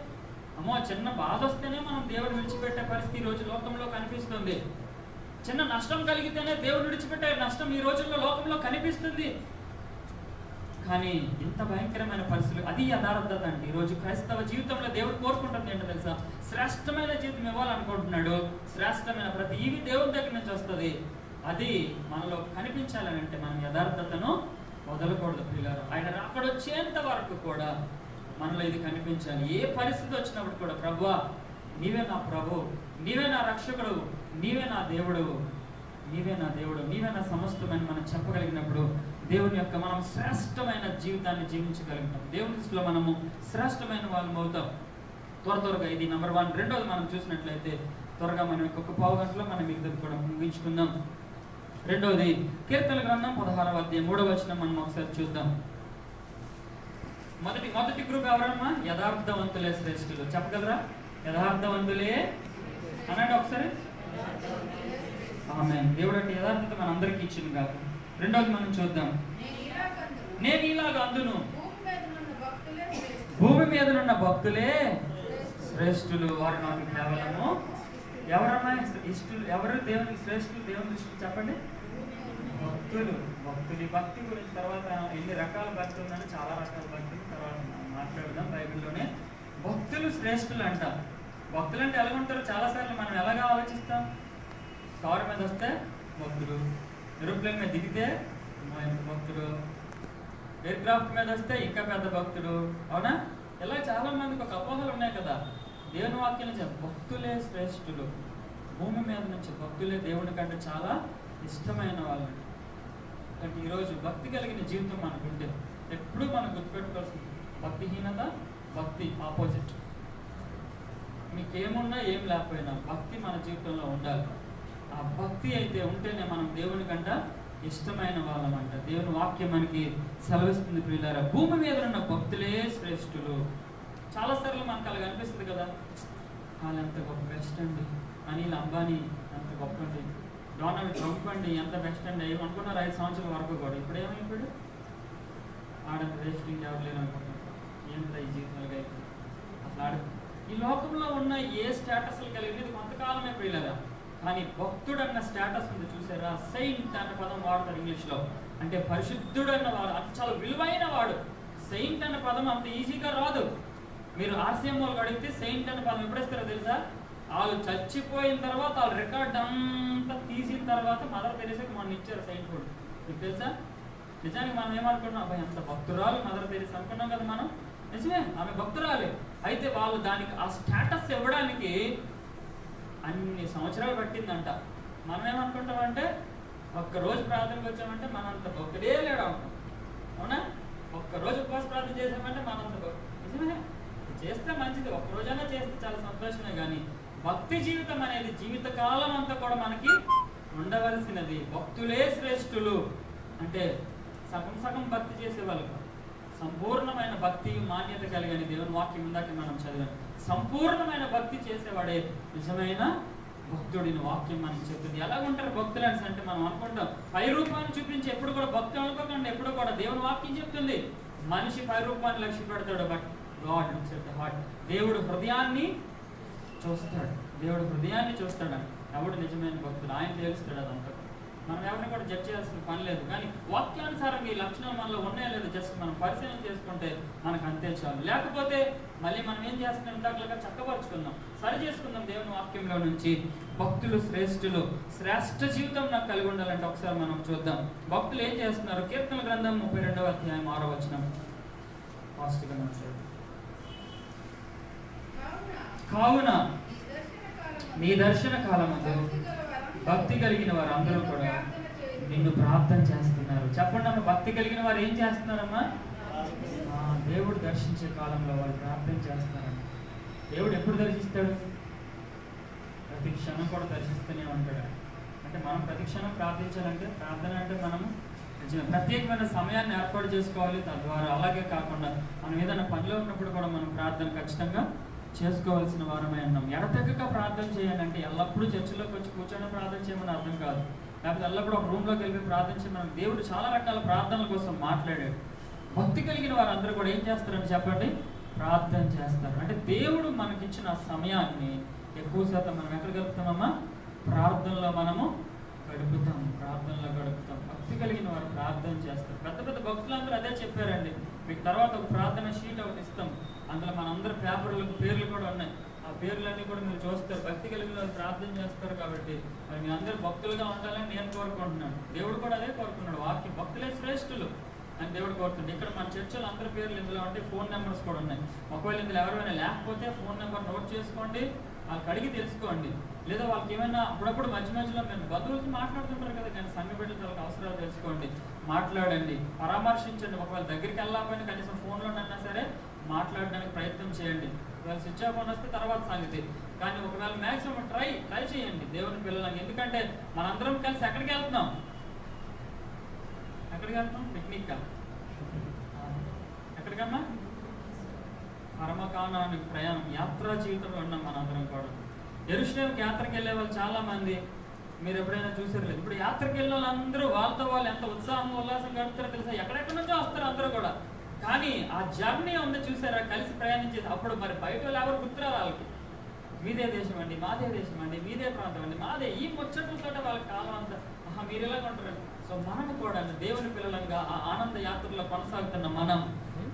Speaker 1: అమ్మో, చిన్న బాధ వస్తేనే మనం దేవుడు విడిచిపెట్టే పరిస్థితి ఈ రోజు లోకంలో కనిపిస్తుంది. చిన్న నష్టం కలిగితేనే దేవుడు విడిచిపెట్టే నష్టం ఈ రోజుల్లో లోకంలో కనిపిస్తుంది. కానీ ఇంత భయంకరమైన పరిస్థితులు, అది యథార్థత అంటే. ఈరోజు క్రైస్తవ జీవితంలో దేవుడు కోరుకుంటుంది ఏంటో తెలుసా? శ్రేష్టమైన జీవితం ఇవ్వాలనుకుంటున్నాడు. శ్రేష్టమైన ప్రతి ఈవి దేవుని దగ్గర నుంచి వస్తుంది. అది మనలో కనిపించాలని అంటే మనం యథార్థతను వదలకూడదు పిల్లలు. ఆయన అక్కడ వచ్చేంత వరకు కూడా మనలో ఇది కనిపించాలి. ఏ పరిస్థితి వచ్చినప్పుడు కూడా ప్రభువా నీవే నా ప్రభు, నీవే నా రక్షకుడు, నీవే నా దేవుడు, నీవే నా దేవుడు, నీవే నా సమస్తమని మనం చెప్పగలిగినప్పుడు దేవుని యొక్క మనం శ్రేష్టమైన జీవితాన్ని జీవించగలుగుతాం. దేవుని దృష్టిలో మనము శ్రేష్టమైన వాళ్ళం అవుతాం. త్వరగా ఇది నెంబర్ 1. రెండోది మనం చూసినట్లయితే త్వరగా మనం ఇంకొక పావు గంటలో మనం మిగతాది కూడా ముగించుకుందాం. రెండోది కీర్తన గ్రంథం 16వ అధ్యాయం 3వ వచనం మనం ఒకసారి చూద్దాం. మొదటి గ్రూప్ ఎవరమ్మా? యథార్థవంతులే శ్రేష్ఠులు. చెప్పగలరా? యథార్థవంతులే అనండి ఒకసారి. ఆమేన్. దేవుడు అంటే యథార్థత మన అందరికీ ఇచ్చింది కాదు. రెండోది మనం చూద్దాం. నేను ఇలాగ అందును, భూమి మీద ఉన్న భక్తులే శ్రేష్ఠులు, వారు నాకు కేవలము. ఎవరమ్మా ఇష్టలు? ఎవరు దేవునికి శ్రేష్ఠులు దేవుని దృష్టికి? చెప్పండి. భక్తులు. భక్తులు. భక్తి గురించి తర్వాత ఎన్ని రకాల భక్తి ఉందని చాలా రకాల భక్తులు తర్వాత మాట్లాడదాం. బైబిల్లోనే భక్తులు శ్రేష్ఠులు అంట. భక్తులు అంటే ఎలా ఉంటారు? చాలాసార్లు మనం ఎలాగా ఆలోచిస్తాం? కారు మీద వస్తే భక్తుడు, ఏరోప్లేన్ మీద దిగితే భక్తుడు, ఎయిర్ క్రాఫ్ట్ మీద వస్తే ఇంకా పెద్ద భక్తుడు, అవునా? ఇలా చాలా మందికి ఒక అపోహలు ఉన్నాయి కదా. దేవుని వాక్యం భక్తులే శ్రేష్ఠులు, భూమి మీద నుంచి భక్తులే దేవుని కంటే చాలా ఇష్టమైన వాళ్ళు. అంటే ఈరోజు భక్తి కలిగిన జీవితం మనకుంటే ఎప్పుడూ మనం గుర్తుపెట్టుకోవాల్సింది భక్తిహీనత, భక్తి ఆపోజిట్. మీకేమున్నా ఏం లేకపోయినా భక్తి మన జీవితంలో ఉండాలి. ఆ భక్తి అయితే ఉంటేనే మనం దేవుని కంట ఇష్టమైన వాళ్ళమంట. దేవుని వాక్యం మనకి సెలవిస్తుంది ప్రియులారా. భూమి మీద ఉన్న భక్తులే శ్రేష్ఠులు. చాలాసార్లు మనకు అలాగ అనిపిస్తుంది కదా, వాళ్ళు ఎంత గొప్ప బెస్ట్ అండి, అనిల్ అంబానీ ఎంత గొప్ప అండి, డొనాల్డ్ ట్రంప్ అండి ఎంత బెస్ట్ అండి ఏమనుకున్నారు 5 సంవత్సరాల వరకు కూడా. ఇప్పుడు ఏమైపోయాడు? ఆడంత వేస్ట్ ఎవరు లేరు అనుకుంటున్నారు. ఎంత ఈ జీవితాలుగా అయిపోయింది అసలు. ఈ లోకంలో ఉన్న ఏ స్టేటస్లు కలిగినది కొంతకాలమే ప్రియులరా. కానీ భక్తుడు అన్న స్టేటస్ ఉంది చూసారా? సెయింట్ అన్న పదం వాడతారు ఇంగ్లీష్లో. అంటే పరిశుద్ధుడు అన్న వాడు, అంత చాలా విలువైన వాడు. సెయింట్ అన్న పదం అంత ఈజీగా రాదు. మీరు RCM వాళ్ళకి అడిగితే సెయింట్ అన్న పదం ఎప్పుడేస్తారో తెలుసా? వాళ్ళు చచ్చిపోయిన తర్వాత వాళ్ళ రికార్డ్ అంతా తీసిన తర్వాత మదర్ తెరీసాకి మనం ఇచ్చారు సెయింట్ హుడ్. మీకు తెలుసా? నిజానికి మనం ఏమనుకున్నాం? అబ్బాయి అంత భక్తురాలు మదర్ తెరీసా అనుకున్నాం కదా మనం. నిజమే, ఆమె భక్తురాలే. అయితే వాళ్ళు దానికి ఆ స్టేటస్ ఇవ్వడానికి అన్ని సంవత్సరాలు పట్టిందంట. మనం ఏమనుకుంటామంటే ఒక్కరోజు ప్రార్థనకు వచ్చామంటే మనంత భక్తుడే లేడు అనుకుంటాం, అవునా? ఒక్కరోజు ఉపవాస ప్రార్థన చేసామంటే మనంత నిజమే, చేస్తే మంచిది, ఒక్కరోజైనా చేస్తే చాలా సంతోషమే. కానీ భక్తి జీవితం అనేది జీవితకాలం అంతా కూడా మనకి ఉండవలసినది. భక్తులే శ్రేష్ఠులు అంటే సగం సగం భక్తి చేసేవాళ్ళు, సంపూర్ణమైన భక్తి మాన్యత కలిగిన దేవుని వాక్యం ఇందాక మనం చదివాం. సంపూర్ణమైన భక్తి చేసేవాడే నిజమైన భక్తుడిని వాక్యం మనకి చెప్తుంది. ఎలా ఉంటారు భక్తులు అంటే మనం అనుకుంటాం పై రూపాన్ని చూపించి ఎప్పుడు కూడా భక్తులు అనుకోకండి. ఎప్పుడు కూడా దేవుని వాక్యం చెప్తుంది మనిషి పై రూపాన్ని లక్ష్య పెడతాడు, but God looks at the heart. దేవుడు హృదయాన్ని చూస్తాడు, దేవుడు హృదయాన్ని చూస్తాడు. ఎవడు నిజమైన భక్తుడు ఆయన తెలుస్తాడు. అదంతా మనం ఎవరిని కూడా జడ్జ్ చేయాల్సిన పని లేదు. కానీ వాక్యానుసారంగా ఈ లక్షణాలు మనలో ఉన్నాయో లేదో జస్ట్ మనం పరిశీలన చేసుకుంటే మనకు అంతే చాలు. లేకపోతే మళ్ళీ మనం ఏం చేస్తున్నాం, ఇందాకలుగా చక్కపరుచుకుందాం, సరి చేసుకుందాం దేవుని వాక్యంలో నుంచి. భక్తులు శ్రేష్ఠులు, శ్రేష్ఠ జీవితం నాకు కలిగి ఉండాలంటే ఒకసారి మనం చూద్దాం భక్తులు ఏం చేస్తున్నారు. కీర్తన గ్రంథం 32వ అధ్యాయం 6వ వచనం ఫాస్ట్గా మనం కావున నీ దర్శన కాలమందు భక్తి కలిగిన వారు అందరూ కూడా నిన్ను ప్రార్థన చేస్తున్నారు. చెప్పండి అమ్మ, భక్తి కలిగిన వారు ఏం చేస్తున్నారమ్మా? దేవుడు దర్శించే కాలంలో వాళ్ళు ప్రార్థన చేస్తారమ్మ. దేవుడు ఎప్పుడు దర్శిస్తాడు? ప్రతి క్షణం కూడా దర్శిస్తూనే ఉంటాడు. అంటే మనం ప్రతి క్షణం ప్రార్థించాలంటే ప్రార్థన అంటే మనము ప్రత్యేకమైన సమయాన్ని ఏర్పాటు చేసుకోవాలి. తద్వారా అలాగే కాకుండా మనం ఏదైనా పనిలో ఉన్నప్పుడు కూడా మనం ప్రార్థన ఖచ్చితంగా చేసుకోవాల్సిన వారమే ఉన్నాం. ఎడతెగక ప్రార్థన చేయాలంటే ఎల్లప్పుడూ చర్చిలోకి వచ్చి కూర్చొని ప్రార్థన చేయమని అర్థం కాదు. లేకపోతే ఎల్లప్పుడూ ఒక రూమ్లోకి వెళ్ళి ప్రార్థన చేయమని. దేవుడు చాలా రకాల ప్రార్థనల కోసం మాట్లాడాడు. భక్తి కలిగిన వారందరూ కూడా ఏం చేస్తారని చెప్పండి, ప్రార్థన చేస్తారు. అంటే దేవుడు మనకిచ్చిన సమయాన్ని ఎక్కువ శాతం మనం ఎక్కడ గడుపుతామమ్మా? ప్రార్థనలో మనము గడుపుతాం, ప్రార్థనలో గడుపుతాం. భక్తి కలిగిన వారు ప్రార్థన చేస్తారు. పెద్ద పెద్ద భక్తులందరూ అదే చెప్పారండి. మీకు తర్వాత ఒక ప్రార్థన షీట్ ఒకటి ఇస్తాం, అందులో మనందరూ పేపర్లకు పేర్లు కూడా ఉన్నాయి. ఆ పేర్లన్నీ కూడా మీరు చూస్తారు. భక్తి కలిగిన వారు ప్రార్థన చేస్తారు కాబట్టి మరి మీ అందరూ భక్తులుగా ఉండాలని నేను కోరుకుంటున్నాను. దేవుడు కూడా అదే కోరుకున్నాడు. వాక్యం భక్తులే శ్రేష్ఠులు అని దేవుడు కోరుతుంది. ఇక్కడ మన చర్చలు అందరి పేర్లు ఇందులో ఉంటే ఫోన్ నెంబర్స్ కూడా ఉన్నాయి. ఒకవేళ ఇందులో ఎవరైనా లేకపోతే ఫోన్ నెంబర్ నోట్ చేసుకోండి, వాళ్ళకి అడిగి తెలుసుకోండి. లేదా వాళ్ళకి ఏమైనా అప్పుడప్పుడు మధ్య మధ్యలో మేము బంధువులతో మాట్లాడుతుంటారు కదా, కానీ సంఘ బిడ్డలు వాళ్ళకి అవసరాలు తెలుసుకోండి, మాట్లాడండి, పరామర్శించండి. ఒకవేళ దగ్గరికి వెళ్ళకపోయినా కనీసం ఫోన్లోనైనా సరే మాట్లాడడానికి ప్రయత్నం చేయండి. ఒకవేళ స్విచ్ ఆఫ్ అని వస్తే తర్వాత సంగతి, కానీ ఒకవేళ మ్యాక్సిమం ట్రై చేయండి దేవుని పిల్లలకి. ఎందుకంటే మనందరం కలిసి ఎక్కడికి వెళ్తున్నాం? ఎక్కడికి వెళ్తున్నాం? పిక్నిక్. ఎక్కడికమ్మా? పరమకాణానికి ప్రయాణం, యాత్రా జీవితంలో ఉన్నాం మనందరం కూడా. యెరూషలేముకి యాత్రకి వెళ్ళే వాళ్ళు చాలా మంది మీరు ఎప్పుడైనా చూసారు లేదు. ఇప్పుడు యాత్రకి వెళ్ళే వాళ్ళందరూ వాళ్ళతో వాళ్ళు ఎంత ఉత్సాహం ఉల్లాసం గడుపుతారో తెలుసా? ఎక్కడెక్కడి నుంచో వస్తారు అందరూ కూడా. కానీ ఆ జర్నీ ఉంది చూసారా, కలిసి ప్రయాణించేది. అప్పుడు మరి బయట వాళ్ళు ఎవరు గుర్తురారు వాళ్ళకి. మీదే దేశం అండి, మాదే దేశం అండి, మీదే ప్రాంతం అండి, మాదే, ఈ ముచ్చట్లతో వాళ్ళకి కాలం అంతా మీరు ఇలాగ ఉంటారు. సో మనం కూడా దేవుని పిల్లలంగా ఆ ఆనంద యాత్రలో కొనసాగుతున్న మనం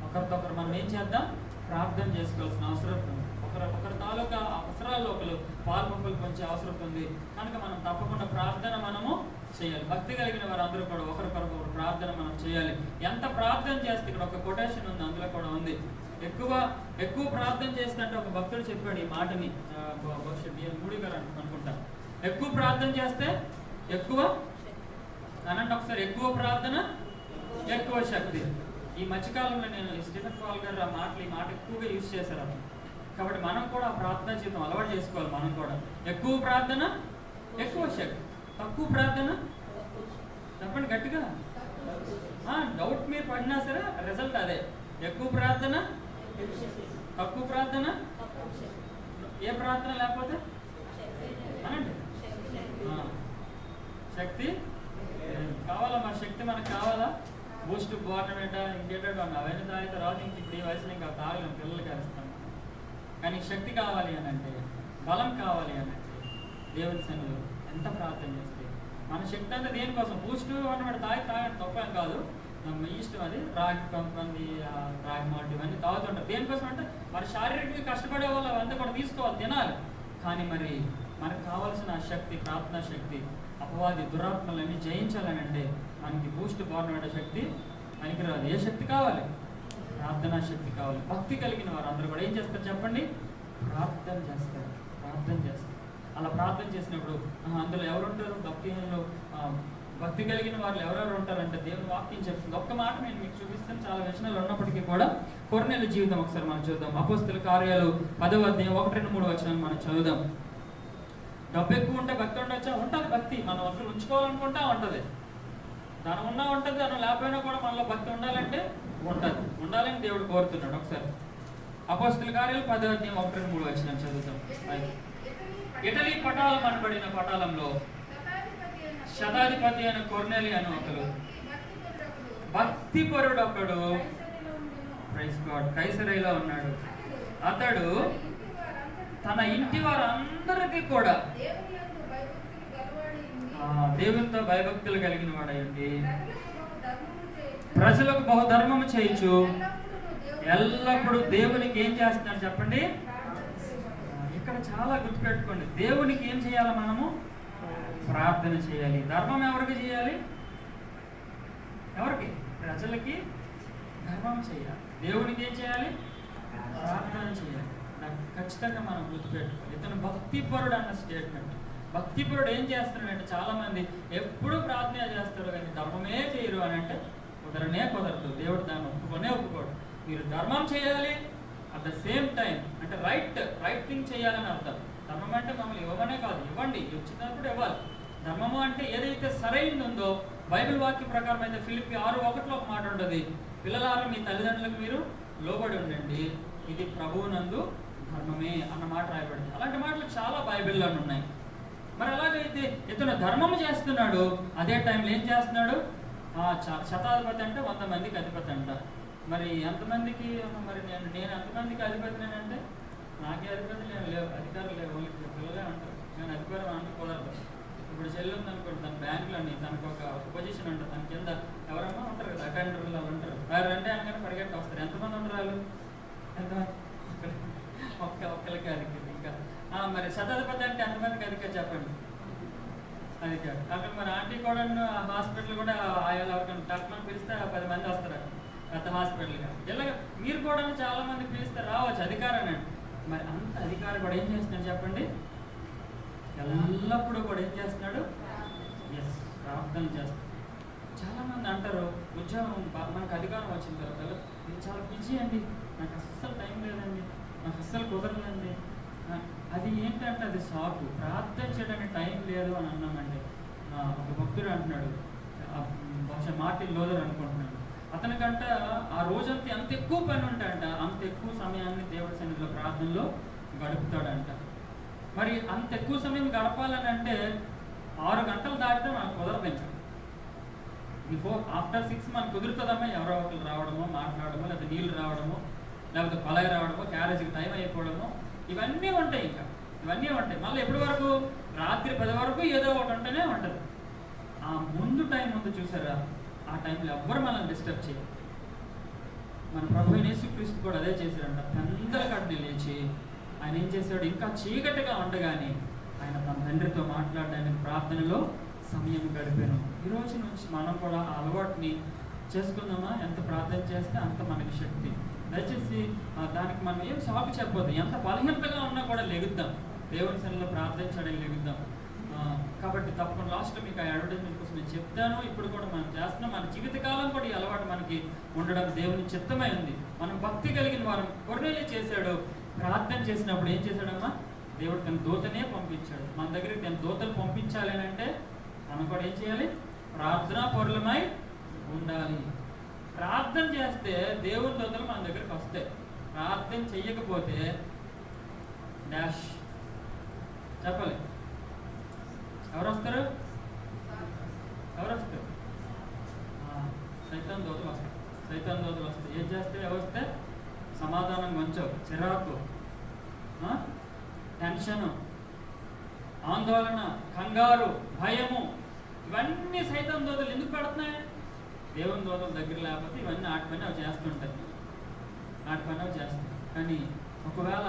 Speaker 1: ఒకరికొకరు మనం ఏం చేద్దాం? ప్రార్థన చేసుకోవాల్సిన అవసరం ఉంది. ఒకరి తాలూకా అవసరాల్లో ఒకరు పాల్పంపులు పొంచే అవసరం ఉంది. కనుక మనం తప్పకుండా ప్రార్థన మనము చేయాలి. భక్తి కలిగిన వారు అందరూ కూడా ఒకరికొరకు ప్రార్థన మనం చేయాలి. ఎంత ప్రార్థన చేస్తే ఇక్కడ ఒక కొటేషన్ ఉంది, అందులో కూడా ఉంది. ఎక్కువ ప్రార్థన చేస్తే ఒక భక్తుడు చెప్పాడు ఈ మాటని, మూడి గారు అనుకుంటా. ఎక్కువ ప్రార్థన చేస్తే ఎక్కువ అనంటే ఒకసారి, ఎక్కువ ప్రార్థన ఎక్కువ శక్తి. ఈ మధ్యకాలంలో నేను స్టీఫెన్ పాల్ గారు ఈ మాట ఎక్కువగా యూజ్ చేశారు. కాబట్టి మనం కూడా ఆ ప్రార్థన జీవితం అలవాటు చేసుకోవాలి. మనం కూడా ఎక్కువ ప్రార్థన ఎక్కువ శక్తి, తక్కువ ప్రార్థన చెప్పండి గట్టిగా. డౌట్ మీరు పడినా సరే రిజల్ట్ అదే. ఎక్కువ ప్రార్థన తక్కువ ప్రార్థన, ఏ ప్రార్థన లేకపోతే అనండి శక్తి కావాలా? మన శక్తి మనకు కావాలా? బూస్ట్ బోర్నమెంట ఇంకేటో అవన్నీ తాగిన తర్వాత ఇంక ఇప్పుడు ఈ వయసులో ఇంకా తాగలేము, పిల్లలకి అరుస్తాం. కానీ శక్తి కావాలి అని అంటే, బలం కావాలి అని అంటే దేవుని సన్నిధిలో ఎంత ప్రార్థన చేస్తే మన శక్తి అంటే దేనికోసం? బూస్ట్ బోర్నమెంట్ తాగడం తప్పేం కాదు, మన ఇష్టం. అది రాగి కొంతమంది రాగి మాల్ట్ ఇవన్నీ తాగుతుంటారు. దేనికోసం అంటే మరి శారీరకంగా కష్టపడే వాళ్ళు అవంతా కూడా తీసుకోవాలి, తినాలి. కానీ మరి మనకు కావాల్సిన శక్తి, ప్రార్థనా శక్తి, అపవాది దురాత్మలన్నీ జయించాలని అంటే మనకి బూస్ట్ బోర్నమెంట్ శక్తి పనికిరాదు. ఏ శక్తి కావాలి? ప్రార్థనా శక్తి కావాలి. భక్తి కలిగిన వారు అందరూ కూడా ఏం చేస్తారు చెప్పండి? ప్రార్థన చేస్తారు. అలా ప్రార్థన చేసినప్పుడు అందులో ఎవరు ఉంటారు? భక్తి కలిగిన వాళ్ళు ఎవరెవరు ఉంటారంటే దేవుని వాక్యం చెప్తుంది. ఒక్క మాట నేను మీకు చూపిస్తాను. చాలా వచనాలు ఉన్నప్పటికీ కూడా కొర్నేలు జీవితం ఒకసారి మనం చూద్దాం. అపోస్తల కార్యాలు 10వ అధ్యాయం 1-3 వచనాలు మనం చదువుదాం. డబ్బు ఎక్కువ ఉంటే భక్తి ఉండొచ్చా? ఉంటుంది భక్తి. మనం అసలు ఉంచుకోవాలనుకుంటా ఉంటుంది. ధనం ఉన్నా ఉంటుంది, ధనం లేకపోయినా కూడా మనలో భక్తి ఉండాలంటే ఉంటుంది, ఉండాలని దేవుడు కోరుతున్నాడు. ఒకసారి అపోస్తలుల కార్యాలు 10వ అధ్యాయం 1-3 చదువుతాం. ఇటలీ పటాలం అనబడిన పటాలంలో శతాధిపతి అయిన కొర్నేలి అని ఒకడు భక్తిపరుడు ఒకడు కైసరేలో ఉన్నాడు. అతడు తన ఇంటి వారందరికీ కూడా దేవునితో భయభక్తులు కలిగిన వాడైంది, ప్రజలకు బహుధర్మము చేయొచ్చు, ఎల్లప్పుడూ దేవునికి ఏం చేస్తున్నాడు చెప్పండి. ఇక్కడ చాలా గుర్తుపెట్టుకోండి, దేవునికి ఏం చేయాలి? మనము ప్రార్థన చేయాలి. ధర్మం ఎవరికి చేయాలి? ఎవరికి? ప్రజలకి ధర్మం చేయాలి. దేవునికి ఏం చేయాలి? ప్రార్థన చేయాలి. ఖచ్చితంగా మనం గుర్తుపెట్టుకోవాలి. ఇతను భక్తిపరుడు అన్న స్టేట్మెంట్. భక్తిపరుడు ఏం చేస్తున్నాడంటే, చాలా మంది ఎప్పుడు ప్రార్థన చేస్తారు కానీ ధర్మమే చేయరు అని అంటే కుదరదు. దేవుడు దాన్ని ఒప్పుకోడు. మీరు ధర్మం చేయాలి, అట్ ద సేమ్ టైం అంటే రైట్ థింగ్ చేయాలని అర్థం. ధర్మం అంటే మమ్మల్ని ఇవ్వమనే కాదు, ఇవ్వండి, ఇచ్చినప్పుడు ఇవ్వాలి. ధర్మము అంటే ఏదైతే సరైనది ఉందో, బైబిల్ వాక్యం ప్రకారం అయితే ఫిలిప్పీ 6:1 ఒక మాట ఉంటుంది, పిల్లలారా మీ తల్లిదండ్రులకు మీరు లోబడి ఉండండి, ఇది ప్రభువునందు ధర్మమే అన్న మాట రాయబడింది. అలాంటి మాటలు చాలా బైబిల్లో ఉన్నాయి. మరి అలాగైతే ఇతను ధర్మం చేస్తున్నాడు, అదే టైంలో ఏం చేస్తున్నాడు? శతాధిపతి అంటే 100 మందికి అధిపతి అంట. మరి ఎంతమందికి? మరి నేను ఎంతమందికి అధిపతి అంటే నాకే అధిపతి లేవు, అధికారులు లేవు, పిల్లలే అంటారు. నేను అధికారం అంటే కుదరదు. ఇప్పుడు చెల్లి ఉంది అనుకోండి, తన బ్యాంకులోని తనకు ఒక పొజిషన్ ఉంటుంది, తన కింద ఎవరన్నా ఉంటారు కదా, అటెండర్లు ఉంటారు. వారు అంటే అనగానే పరిగెట్టి వస్తారు. ఎంతమంది ఉండరాలు? ఎంతమంది? ఒక్కరికి అధికారి. ఇంకా మరి శతాధిపతి అంటే ఎంతమందికి అధికారి చెప్పండి? అధికారి. అక్కడ మరి ఆంటీ కూడా హాస్పిటల్ కూడా ఆయా ఎవరికైనా డాక్టర్లను పిలిస్తే 10 మంది వస్తారు పెద్ద హాస్పిటల్గా. ఇలాగ మీరు కూడా చాలా మంది పిలిస్తే రావచ్చు అధికారాన్ని. మరి అంత అధికారి కూడా ఏం చేస్తున్నాడు చెప్పండి? ఎల్లప్పుడూ కూడా ఏం చేస్తున్నాడు? ప్రార్థన చేస్తాడు. చాలా మంది అంటారు, ఉద్యోగం మనకు అధికారం వచ్చిన తర్వాత ఇది చాలా బిజీ అండి, నాకు అస్సలు టైం లేదండి, నాకు అస్సలు కుదరదండి. అది ఏంటంటే అది సాకు. ప్రార్థన చేయడానికి టైం లేదు అని అన్నామంటే ఒక భక్తుడు అంటున్నాడు, బహుశా మార్టిన్ లూథర్ అనుకుంటున్నాడు, అతనికంట ఆ రోజంతా ఎంత ఎక్కువ పని ఉంటాయంట, అంత ఎక్కువ సమయాన్ని దేవుడి సన్నిధిలో ప్రార్థనలో గడుపుతాడంట. మరి అంత ఎక్కువ సమయం గడపాలని అంటే 6 గంటలు దాటితే మనకు కుదరదు. ఇంకా ఆఫ్టర్ 6 మనకు కుదురుతుందమ్మా, ఎవరో ఒకరు రావడమో, మాట్లాడడమో, లేకపోతే నీళ్లు రావడమో, లేకపోతే కొలాయి రావడమో, క్యారేజీకి టైం అయిపోవడమో, ఇవన్నీ ఉంటాయి. ఇంకా ఇవన్నీ ఉంటాయి. మళ్ళీ ఎప్పటి వరకు? రాత్రి 10 వరకు ఏదో ఒకటి ఉంటేనే ఉంటుంది. ఆ ముందు టైం ముందు చూసారా, ఆ టైంలో ఎవ్వరు మనల్ని డిస్టర్బ్ చేయరు. మన ప్రభు యేసుక్రీస్తు కూడా అదే చేశాడంట. పెందల కడ్ని లేచి ఆయన ఏం చేశాడు? ఇంకా చీకటిగా ఉండగానే ఆయన తన తండ్రితో మాట్లాడడానికి ప్రార్థనలో సమయం గడిపాను. ఈ రోజు నుంచి మనం కూడా ఆ అలవాటుని చేసుకుందామా? ఎంత ప్రార్థన చేస్తే అంత మనకి శక్తి. దయచేసి దానికి మనం ఏం సాకు చెప్పొద్దు. ఎంత బలహీనతగా ఉన్నా కూడా లెగుద్దాం, దేవుని సన్నిధిలో ప్రార్థించడం లెగుద్దాం. కాబట్టి తప్పకుండా లాస్ట్లో మీకు ఆ అడ్వర్టైజ్మెంట్ కోసం నేను చెప్తాను. ఇప్పుడు కూడా మనం చేస్తున్నాం. మన జీవితకాలం కూడా ఈ అలవాటు మనకి ఉండడం దేవుని చిత్తమై ఉంది. మనం భక్తి కలిగిన వారం. కొర్నేలి చేశాడు, ప్రార్థన చేసినప్పుడు ఏం చేశాడమ్మా? దేవుడు తన దూతనే పంపించాడు. మన దగ్గరికి తన దూతలు పంపించాలి అని అంటే మనం కూడా ఏం చేయాలి? ప్రార్థనా పరులమై ఉండాలి. ప్రార్థన చేస్తే దేవుని దూతలు మన దగ్గరికి వస్తాయి. ప్రార్థన చెయ్యకపోతే డాష్ చెప్పాలి. ఎవరు వస్తారు? సైతాన్ దూతలు వస్తాయి. ఏం చేస్తే వస్తే సమాధానం కొంచెం చిరాకు, టెన్షను, ఆందోళన, కంగారు, భయము, ఇవన్నీ సైతాన్ దూతలు ఎందుకు పెడుతున్నాయి? దేవుని దూతల దగ్గర లేకపోతే ఇవన్నీ వాటి పని అవి చేస్తుంటాయి. కానీ ఒకవేళ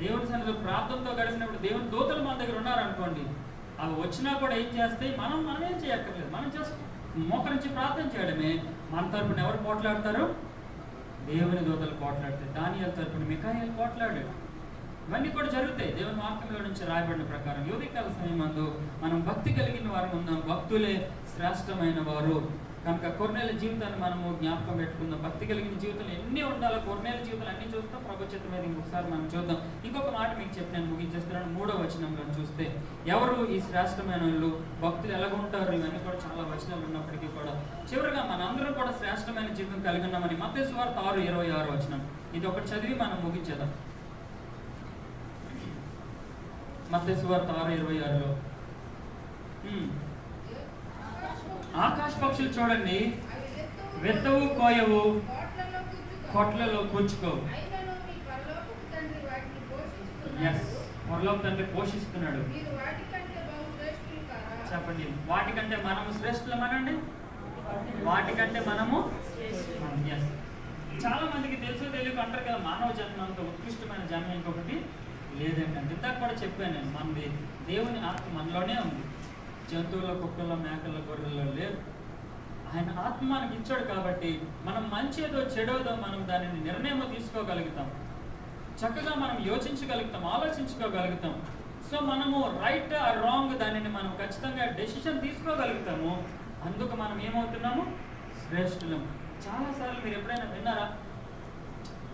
Speaker 1: దేవుని సన్నిధిలో ప్రార్థనతో గడిచినప్పుడు దేవుని దూతలు మన దగ్గర ఉన్నారనుకోండి, అవి వచ్చినా కూడా ఏం చేస్తాయి? మనం ఏం చేయక్కర్లేదు. మనం జస్ట్ మోకరించి ప్రార్థన చేయడమే. మన తరపున ఎవరు పోట్లాడతారు? దేవుని దూతలు పోట్లాడతాయి. దానియేలు తరపున మిఖాయేలు పోట్లాడాడు. ఇవన్నీ కూడా జరుగుతాయి దేవుని వాక్యంలో నుంచి రాయబడిన ప్రకారం. ఉదయకాల సమయమందు మనం భక్తి కలిగిన వారు ఉందాం. భక్తులే శ్రేష్టమైన వారు. కనుక కొర్నేలు జీవితాన్ని మనము జ్ఞాపకం పెట్టుకుందాం. భక్తి కలిగిన జీవితాలు ఎన్ని ఉండాలో కొర్నేలు జీవితాలు అన్ని చూస్తాం. ప్రభు చిత్తం మీద ఇంకొకసారి మనం చూద్దాం. ఇంకొక మాట మీకు చెప్పి నేను ముగించేస్తున్నాను. 3వ వచనంలో చూస్తే ఎవరు ఈ శ్రేష్టమైన వాళ్ళు, భక్తులు ఎలాగుంటారు, ఇవన్నీ కూడా చాలా వచనాలు ఉన్నప్పటికీ కూడా చివరిగా మనందరం కూడా శ్రేష్టమైన జీవితం కలిగి ఉన్నామని మత్తయి సువార్త 6:26 వచనం. ఇది ఒకటి చదివి మనం ముగించేద్దాం. మత్తయి సువార్త 6:26లో ఆకాశ పక్షులు చూడండి, వెత్తవు కోయవు, కొట్లలో కూర్చుకోవు, పరలోక తండ్రి పోషిస్తున్నాడు. చెప్పండి, వాటికంటే మనము శ్రేష్ఠులమనండి, వాటికంటే మనము. చాలా మందికి తెలుసు తెలియక అంటారు కదా, మానవ జన్మ అంత ఉత్కృష్టమైన జన్మ ఇంకొకటి లేదండి. ఇందాక కూడా చెప్పాను నేను, మనది దేవుని ఆత్మ మనలోనే ఉంది. జంతువుల, కుక్కల్లో, మేకల్లో, గొర్రెల్లో లేదు. ఆయన ఆత్మ మనకి ఇచ్చాడు కాబట్టి మనం మంచిదో చెడోదో మనం దానిని నిర్ణయం తీసుకోగలుగుతాం. చక్కగా మనం యోచించగలుగుతాం, ఆలోచించుకోగలుగుతాం. సో మనము రైట్ ఆర్ రాంగ్ దానిని మనం ఖచ్చితంగా డెసిషన్ తీసుకోగలుగుతాము. అందుకు మనం ఏమవుతున్నాము? శ్రేష్ఠులం. చాలాసార్లు మీరు ఎప్పుడైనా విన్నారా,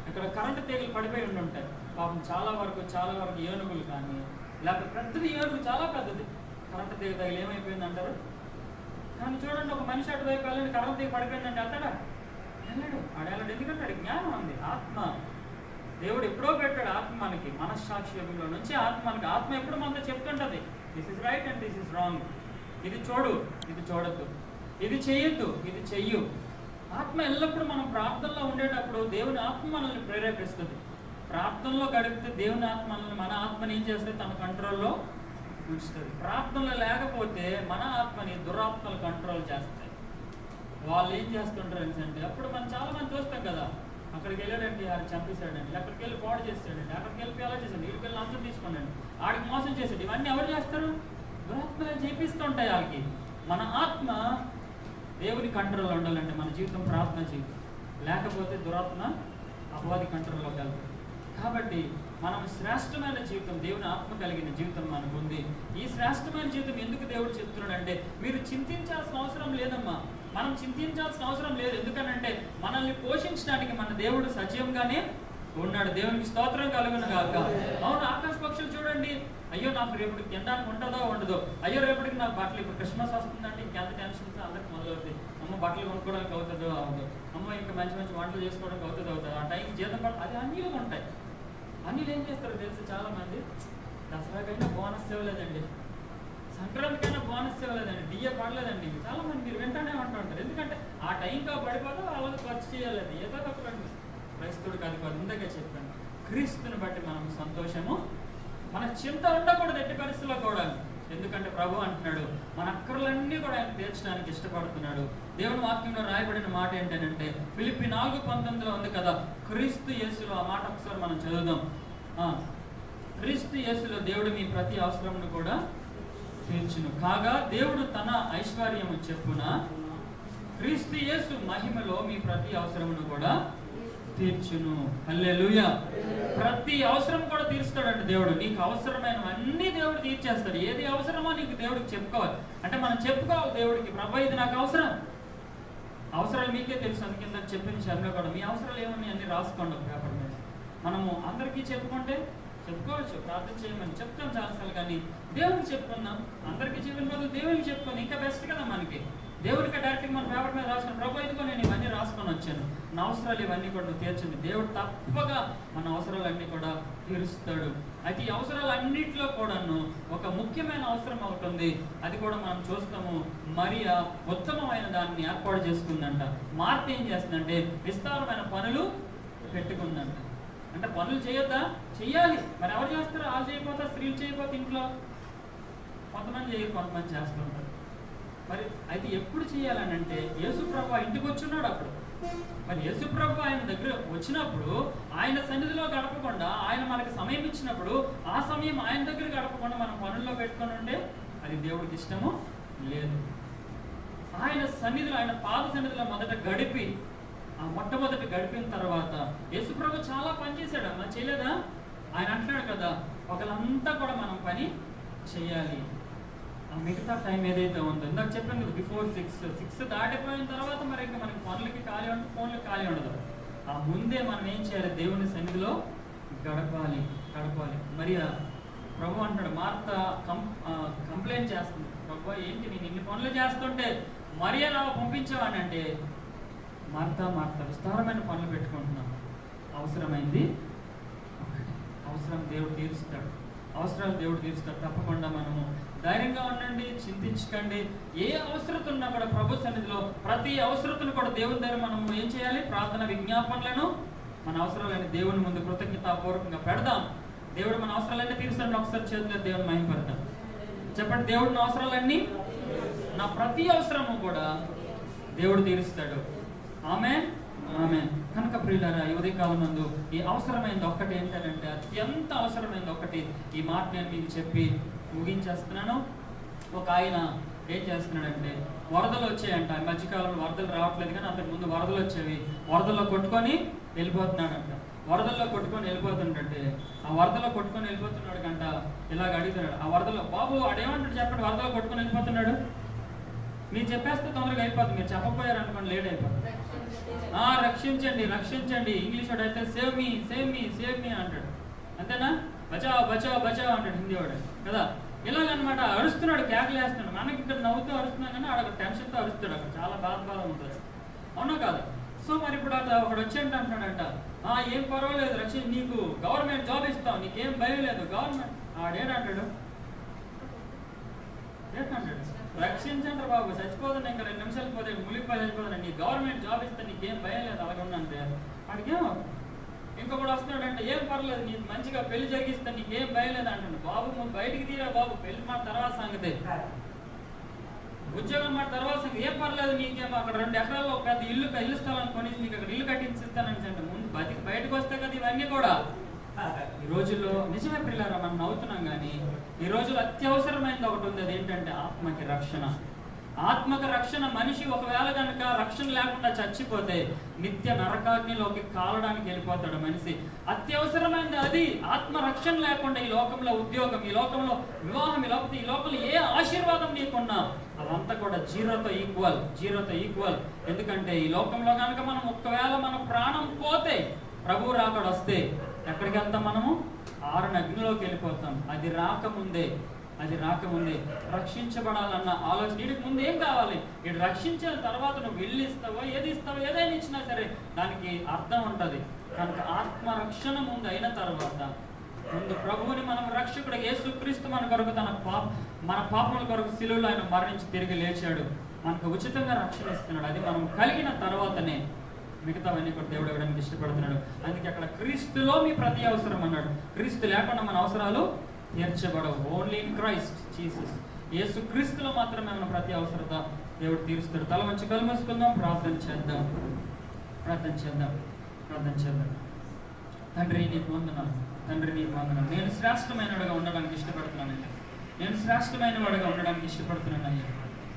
Speaker 1: ఇక్కడ కరెంటు తీగలు పడిపోయి ఉండుంటాయి పాపం. చాలా వరకు ఏనుగులు కానీ, లేకపోతే పెద్దది ఏనుగు, చాలా పెద్దది, కరెంటు తీగ తగిలి ఏమైపోయింది అంటారు. కానీ చూడండి, ఒక మనిషి అటువైపు వెళ్ళండి, కరెంటు తీగ పడిపోయిందంటే వెళ్తాడా? వెళ్ళాడు. ఆడేళ్ళడు. ఎందుకంటే ఆడికి జ్ఞానం ఉంది. ఆత్మ దేవుడు ఎప్పుడో పెట్టాడు. ఆత్మ మనకి మనస్సాక్షిలో నుంచి ఆత్మ మనకి, ఆత్మ ఎప్పుడు మనతో చెప్తుంటది, this is right and this is wrong, ఇది చూడు, ఇది చూడద్దు, ఇది చెయ్యొద్దు, ఇది చెయ్యు. ఆత్మ ఎల్లప్పుడూ మనం ప్రార్థనలో ఉండేటప్పుడు దేవుని ఆత్మ మనల్ని ప్రేరేపిస్తుంది. ప్రార్థనలో గడిపితే దేవుని ఆత్మ మనల్ని, మన ఆత్మని ఏం చేస్తుంది? తన కంట్రోల్లో ఉంచుతుంది. ప్రార్థనలో లేకపోతే మన ఆత్మని దురాత్మలు కంట్రోల్ చేస్తాయి. వాళ్ళు ఏం చేస్తుంటారు అంటే, అప్పుడు మనం చాలా మంది చూస్తాం కదా, అక్కడికి వెళ్ళాడండి, ఆడు చంపేశాడండి, అక్కడికి వెళ్ళి పాడు చేస్తాడండి, అక్కడికి వెళ్ళి అలా చేశాడు, ఇక్కడికి వెళ్ళి లంచం తీసుకోండి, ఆడికి మోసం చేసాడు. ఇవన్నీ ఎవరు చేస్తారు? దురాత్మలు చేపిస్తుంటాయి వాళ్ళకి. మన ఆత్మ దేవుని కంట్రోల్లో ఉండాలంటే మన జీవితం ప్రార్థన జీవితం, లేకపోతే దురాత్మ అపవాది కంట్రోల్లోకి వెళ్తుంది. కాబట్టి మనం శ్రేష్టమైన జీవితం, దేవుని ఆత్మ కలిగిన జీవితం మనకు ఉంది. ఈ శ్రేష్టమైన జీవితం ఎందుకు దేవుడు చెప్తున్నాడంటే, మీరు చింతించాల్సిన అవసరం లేదమ్మా, మనం చింతించాల్సిన అవసరం లేదు. ఎందుకనంటే మనల్ని పోషించడానికి మన దేవుడు సజీవంగానే ఉన్నాడు. దేవునికి స్తోత్రం కలుగును గాక. అవును, ఆకాశ పక్షులు చూడండి, అయ్యో నాకు రేపటికి తినడానికి ఉంటుందో ఉండదో, అయ్యో రేపటికి నాకు బట్టలు, ఇప్పుడు క్రిస్మస్ వస్తుందంటే ఇంకెంత టెన్షన్స్ అందరికి మొదలవుతాయి. అమ్మ బట్టలు కొనుక్కోవడానికి అవుతుందో అవుతుందో, అమ్మ ఇంకా మంచి మంచి వంటలు చేసుకోవడానికి అవుతుంది. ఆ టైం జీతం పడ, అది అన్నీ ఉంటాయి. అన్నీ ఏం చేస్తారో తెలుసు, చాలా మంది దసరాకైనా బోనస్ ఇవ్వలేదండి, సంక్రాంతికైనా బోనస్ ఇవ్వలేదండి, డిఏ పడలేదండి. చాలా మంది మీరు వెంటనే అంటూ ఉంటారు. ఎందుకంటే ఆ టైంగా పడిపోతే వాళ్ళకి ఖర్చు చేయాలి. ఏదో తప్పండి, క్రైస్తవుడికి అది కాదు. ఇందాకే చెప్పాను, క్రీస్తుని బట్టి మనం సంతోషము, మన చింత ఉండకూడదు ఎట్టి పరిస్థితుల్లో కూడా. ఎందుకంటే ప్రభు అంటున్నాడు, మన అక్కర్లన్నీ కూడా ఆయన తీర్చడానికి ఇష్టపడుతున్నాడు. దేవుని వాక్యంలో రాయబడిన మాట ఏంటంటే, ఫిలిప్పీ 4:19 ఉంది కదా, క్రీస్తు యేసులో. ఆ మాట ఒకసారి మనం చదువుదాం. క్రీస్తు యేసులో దేవుడు మీ ప్రతి అవసరమును కూడా తీర్చును కాగా, దేవుడు తన ఐశ్వర్యము చెప్పున క్రీస్తు యేసు మహిమలో మీ ప్రతి అవసరమును కూడా తీర్చును. హల్లెలూయా. ప్రతి అవసరం కూడా తీరుస్తాడంట దేవుడు. నీకు అవసరమైనవన్నీ దేవుడు తీర్చేస్తాడు. ఏది అవసరమో నీకు దేవుడికి చెప్పుకోవాలి. అంటే మనం చెప్పుకోవాలి దేవుడికి, ప్రభు ఇది నాకు అవసరం. అవసరాలు మీకే తెలుసు. అందుకే కింద చెప్పిన చర్మలో కూడా మీ అవసరాలు ఏమని అన్ని రాసుకోండి పేపర్ మీద. మనము అందరికీ చెప్పుకోవచ్చు, ప్రార్థన చేయమని చెప్తాం చాలాసార్లు, కానీ దేవుడికి చెప్పుకున్నాం. అందరికీ చెప్పిన బదులు దేవుడికి చెప్పుకొని ఇంకా బెస్ట్ కదా మనకి. దేవుడికి డైరెక్ట్గా మన పేపర్ మీద రాసుకుని, ప్రభు ఇదిగో నేను ఇవన్నీ రాసుకొని వచ్చాను, నా అవసరాలు ఇవన్నీ కూడా తీర్చండి. దేవుడు తప్పగా మన అవసరాలన్నీ కూడా తీరుస్తాడు. అయితే ఈ అవసరాలన్నింటిలో కూడాను ఒక ముఖ్యమైన అవసరం అవుతుంది. అది కూడా మనం చూస్తాము, మరియా ఉత్తమమైన దాన్ని ఏర్పాటు చేసుకుందంట. మార్త ఏం చేస్తుందంటే విస్తారమైన పనులు పెట్టుకుందంట. అంటే పనులు చేయొద్దా? చెయ్యాలి. మరి ఎవరు చేస్తారో వాళ్ళు చేయకపోతే, స్త్రీలు చేయకపోతే ఇంట్లో కొంతమంది చేయరు, కొంతమంది చేస్తుంటారు. మరి అయితే ఎప్పుడు చేయాలని అంటే, యేసుప్రభు ఇంటికి వచ్చున్నాడు అప్పుడు. మరి యేసుప్రభు ఆయన దగ్గర వచ్చినప్పుడు ఆయన సన్నిధిలో గడపకుండా, ఆయన మనకి సమయం ఇచ్చినప్పుడు ఆ సమయం ఆయన దగ్గర గడపకుండా మనం పనుల్లో పెట్టుకొని ఉంటే అది దేవుడికి ఇష్టము లేదు. ఆయన సన్నిధిలో, ఆయన పాద సన్నిధిలో మొట్టమొదటి గడిపిన తర్వాత యేసుప్రభు చాలా పని చేశాడు. అమ్మ చేయలేదా? ఆయన అంటున్నాడు కదా, ఒకళ్ళంతా కూడా మనం పని చేయాలి. ఆ మిగతా టైం ఏదైతే ఉందో, ఇందాక చెప్పాను కదా, బిఫోర్ 6 దాటిపోయిన తర్వాత మరి ఇంకా మనకి పనులకి ఖాళీ ఉండదు, ఫోన్లకి ఖాళీ ఉండదు. ఆ ముందే మనం ఏం చేయాలి? దేవుని సన్నిధిలో గడపాలి. మరి ప్రభు అంటాడు, మార్త కంప్లైంట్ చేస్తుంది, ప్రభు ఏంటి నేను ఇన్ని పనులు చేస్తుంటే మరి అలా పంపించేవాడిని అంటే, మార్త విస్తారమైన పనులు పెట్టుకుంటున్నాను. అవసరమైంది అవసరం దేవుడు తీరుస్తాడు, అవసరాలు దేవుడు తీరుస్తాడు. తప్పకుండా మనము ధైర్యంగా ఉండండి, చింతించకండి. ఏ అవసరత ఉన్నా కూడా ప్రభు సన్నిధిలో ప్రతి అవసరతను కూడా దేవుని దగ్గర మనము ఏం చేయాలి? ప్రార్థన విజ్ఞాపనలను, మన అవసరాలన్నీ దేవుని ముందు కృతజ్ఞతాపూర్వకంగా పెడదాం. దేవుడు మన అవసరాలన్నీ తీరుస్తాడు. ఒకసారి చేతుల్లో దేవుని మహిమపడతాం. చెప్పండి, దేవుడు నా అవసరాలన్నీ, నా ప్రతి అవసరము కూడా దేవుడు తీరుస్తాడు. ఆమేన్. కనుక ప్రియులారా, ఈ ఉదయకాలం నందు ఈ అవసరమైనది ఒక్కటి ఏంటంటే, అత్యంత అవసరమైనది ఒకటి, ఈ మాట నేను మీకు చెప్పి ముగించేస్తున్నాను. ఒక ఆయన ఏం చేస్తున్నాడంటే, వరదలు వచ్చాయంట. ఈ మధ్యకాలంలో వరదలు రావట్లేదు, కానీ అంతకు ముందు వరదలు వచ్చేవి. వరదల్లో కొట్టుకొని వెళ్ళిపోతున్నాడంట. వరదల్లో కొట్టుకొని వెళ్ళిపోతుంటే, ఆ వరదలో కొట్టుకొని వెళ్ళిపోతున్నాడు కంట. ఇలాగ అడుగుతున్నాడు, ఆ వరదలో, బాబు అడేమంటాడు చెప్పండి, వరదలో కొట్టుకొని వెళ్ళిపోతున్నాడు. మీరు చెప్పేస్తే తొందరగా అయిపోతుంది, మీరు చెప్పకపోయారు అనుకోండి లేట్ అయిపోతుంది. రక్షించండి. ఇంగ్లీష్ వాడు అయితే సేవ్ మీ అంటాడు. అంతేనా? బచావ్ అంటాడు హిందీ వాడు కదా. ఇలాగనమాట అరుస్తున్నాడు, కేకలు వేస్తున్నాడు. మనకి ఇక్కడ నవ్వుతూ అరుస్తున్నాం కానీ అక్కడ టెన్షన్తో అరుస్తాడు. అక్కడ చాలా బాధ ఉంటుంది. అవునా కాదు? సో మరి ఇప్పుడు అట్లా ఒకడు వచ్చి అంటున్నాడంట, ఏం పర్వాలేదు, నీకు గవర్నమెంట్ జాబ్ ఇస్తాం, నీకేం భయం లేదు. గవర్నమెంట్ ఆడేడంటాడు, రక్షించండి బాబు, చచ్చిపోతుంది ఇంకా 2 నిమిషాలు పోతే ములిగిపోయి చచ్చిపోతుంది, నీ గవర్నమెంట్ జాబ్ ఇస్తే నీకేం భయం లేదు. అలాగంటే వాడికేమో ఇంకొకడు వస్తున్నాడంటే, ఏం పర్లేదు, నీకు మంచిగా పెళ్లి జరిగిస్తే నీకేం భయం లేదు అంటాడు. బాబు నువ్వు బయటికి తీరా బాబు, పెళ్లి మాట తర్వాత సంగతి, ఉద్యోగం మాట తర్వాత సంగతి, ఏం పర్లేదు, నీకేమో అక్కడ 2 ఎకరాల్లో పెద్ద ఇల్లు స్థలం కొనేసి నీకు అక్కడ ఇల్లు కట్టించిస్తానని అంటే, ముందు బయటకు వస్తే కదా ఇవన్నీ కూడా. ఈ రోజుల్లో నిజమే ప్రియులారా, మనం నవ్వుతున్నాం కానీ ఈ రోజుల్లో అత్యవసరమైనది ఒకటి ఉంది. అదేంటంటే ఆత్మకి రక్షణ. మనిషి ఒకవేళ కనుక రక్షణ లేకుండా చచ్చిపోతే నిత్య నరకాగ్నిలోకి కాలడానికి వెళ్ళిపోతాడు మనిషి. అత్యవసరమైనది అది. ఆత్మ రక్షణ లేకుండా ఈ లోకంలో ఉద్యోగం, ఈ లోకంలో వివాహం, లేకపోతే ఈ లోకంలో ఏ ఆశీర్వాదం నీకున్నా అదంతా కూడా జీరోతో ఈక్వల్. ఎందుకంటే ఈ లోకంలో కనుక మనం ఒకవేళ మన ప్రాణం పోతే, ప్రభు రాకడ వస్తే ఎక్కడికి వెళ్తాం? మనము ఆరని అగ్నిలోకి వెళ్ళిపోతాం. అది రాకముందే రక్షించబడాలన్న ఆలోచన. వీడికి ముందు ఏం కావాలి? వీడు రక్షించిన తర్వాత నువ్వు వెళ్ళిస్తావో ఏదైనా ఇచ్చినా సరే దానికి అర్థం ఉంటుంది. కనుక ఆత్మరక్షణ ముందు అయిన తర్వాత ముందు ప్రభువుని మనం రక్షకుడు యేసుక్రీస్తు మన కొరకు మన పాపముల కొరకు శిలువలో ఆయన మరణించి తిరిగి లేచాడు. మనకు ఉచితంగా రక్షణ ఇస్తున్నాడు. అది మనం కలిగిన తర్వాతనే మిగతావన్నీ కూడా దేవుడు ఇవ్వడానికి ఇష్టపడుతున్నాడు. అందుకే అక్కడ క్రీస్తులో మీ ప్రతి అవసరం అన్నాడు. క్రీస్తు లేకుండా మన అవసరాలు తీర్చబడవు. ఓన్లీ ఇన్ క్రైస్ట్ జీసస్, యేసు క్రీస్తులో మాత్రమే మన ప్రతి అవసరత దేవుడు తీరుస్తాడు. తల వంచి కళ్ళు మూసుకుందాం, ప్రార్థన చేద్దాం. తండ్రి నీకు వందనాలు. నేను శ్రేష్టమైనవాడుగా ఉండడానికి ఇష్టపడుతున్నాను అయ్యా.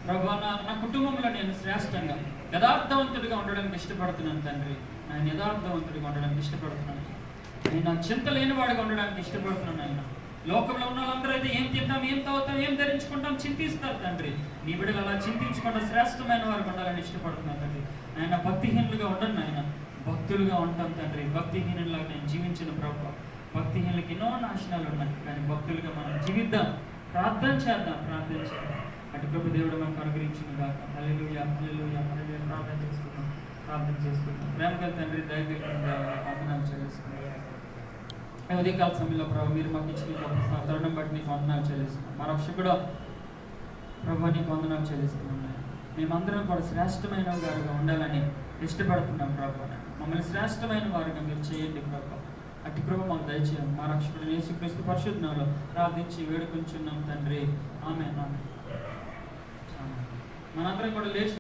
Speaker 1: ప్రభువా, నా కుటుంబంలో నేను శ్రేష్టంగా యథార్థవంతుడిగా ఉండడానికి ఇష్టపడుతున్నాను తండ్రి. నేను యథార్థవంతుడిగా ఉండడానికి ఇష్టపడుతున్నాను. నేను నా చింత లేనివాడిగా ఉండడానికి ఇష్టపడుతున్నాను ఆయన. లోకంలో ఉన్న వాళ్ళందరూ అయితే ఏం తింటాం, ఏం తాగుతాం, ఏం ధరించుకుంటాం చింతిస్తారు తండ్రి. నీ బిడ్డలు అలా చింతించకుండా శ్రేష్టమైన వారికి ఉండాలని ఇష్టపడుతున్నాను తండ్రి. ఆయన భక్తిహీనులుగా ఉండను, ఆయన భక్తులుగా ఉంటాం తండ్రి. భక్తిహీనులుగా నేను జీవించిన ప్రభు. భక్తిహీనులకి ఎన్నో నాశనాలు ఉన్నాయి, కానీ భక్తులుగా మనం జీవిద్దాం. ప్రార్థన చేద్దాం. అటు ప్రభు దేవుడు మనకు అనుగ్రహించిన గాక. హల్లెలూయా. ప్రార్థన చేసుకుందాం. ప్రేమగల తండ్రి, దయచేసి వందనాలు చెల్లిస్తున్నాం. ఉదయకాల సమయంలో ప్రభు మీరు మాకు ఇచ్చిన తరుణం బట్టి నీకు వందనాలు చెల్లిస్తున్నాం. మా రక్షకుడు ప్రభు నీకు వందనాలు చెల్లిస్తున్నాం. మేమందరం కూడా శ్రేష్టమైన వారుగా ఉండాలని ఇష్టపడుతున్నాం ప్రభు. మమ్మల్ని శ్రేష్టమైన వారుగా మీరు చేయండి ప్రభు. అట్టి ప్రభు మాకు దయచేయండి. మా రక్షకుడు యేసుక్రీస్తు పరిశుద్ధ నామములో ప్రార్థించి వేడుకొంచున్నాం తండ్రి. ఆమేన్. మనందరం కూడా లేచి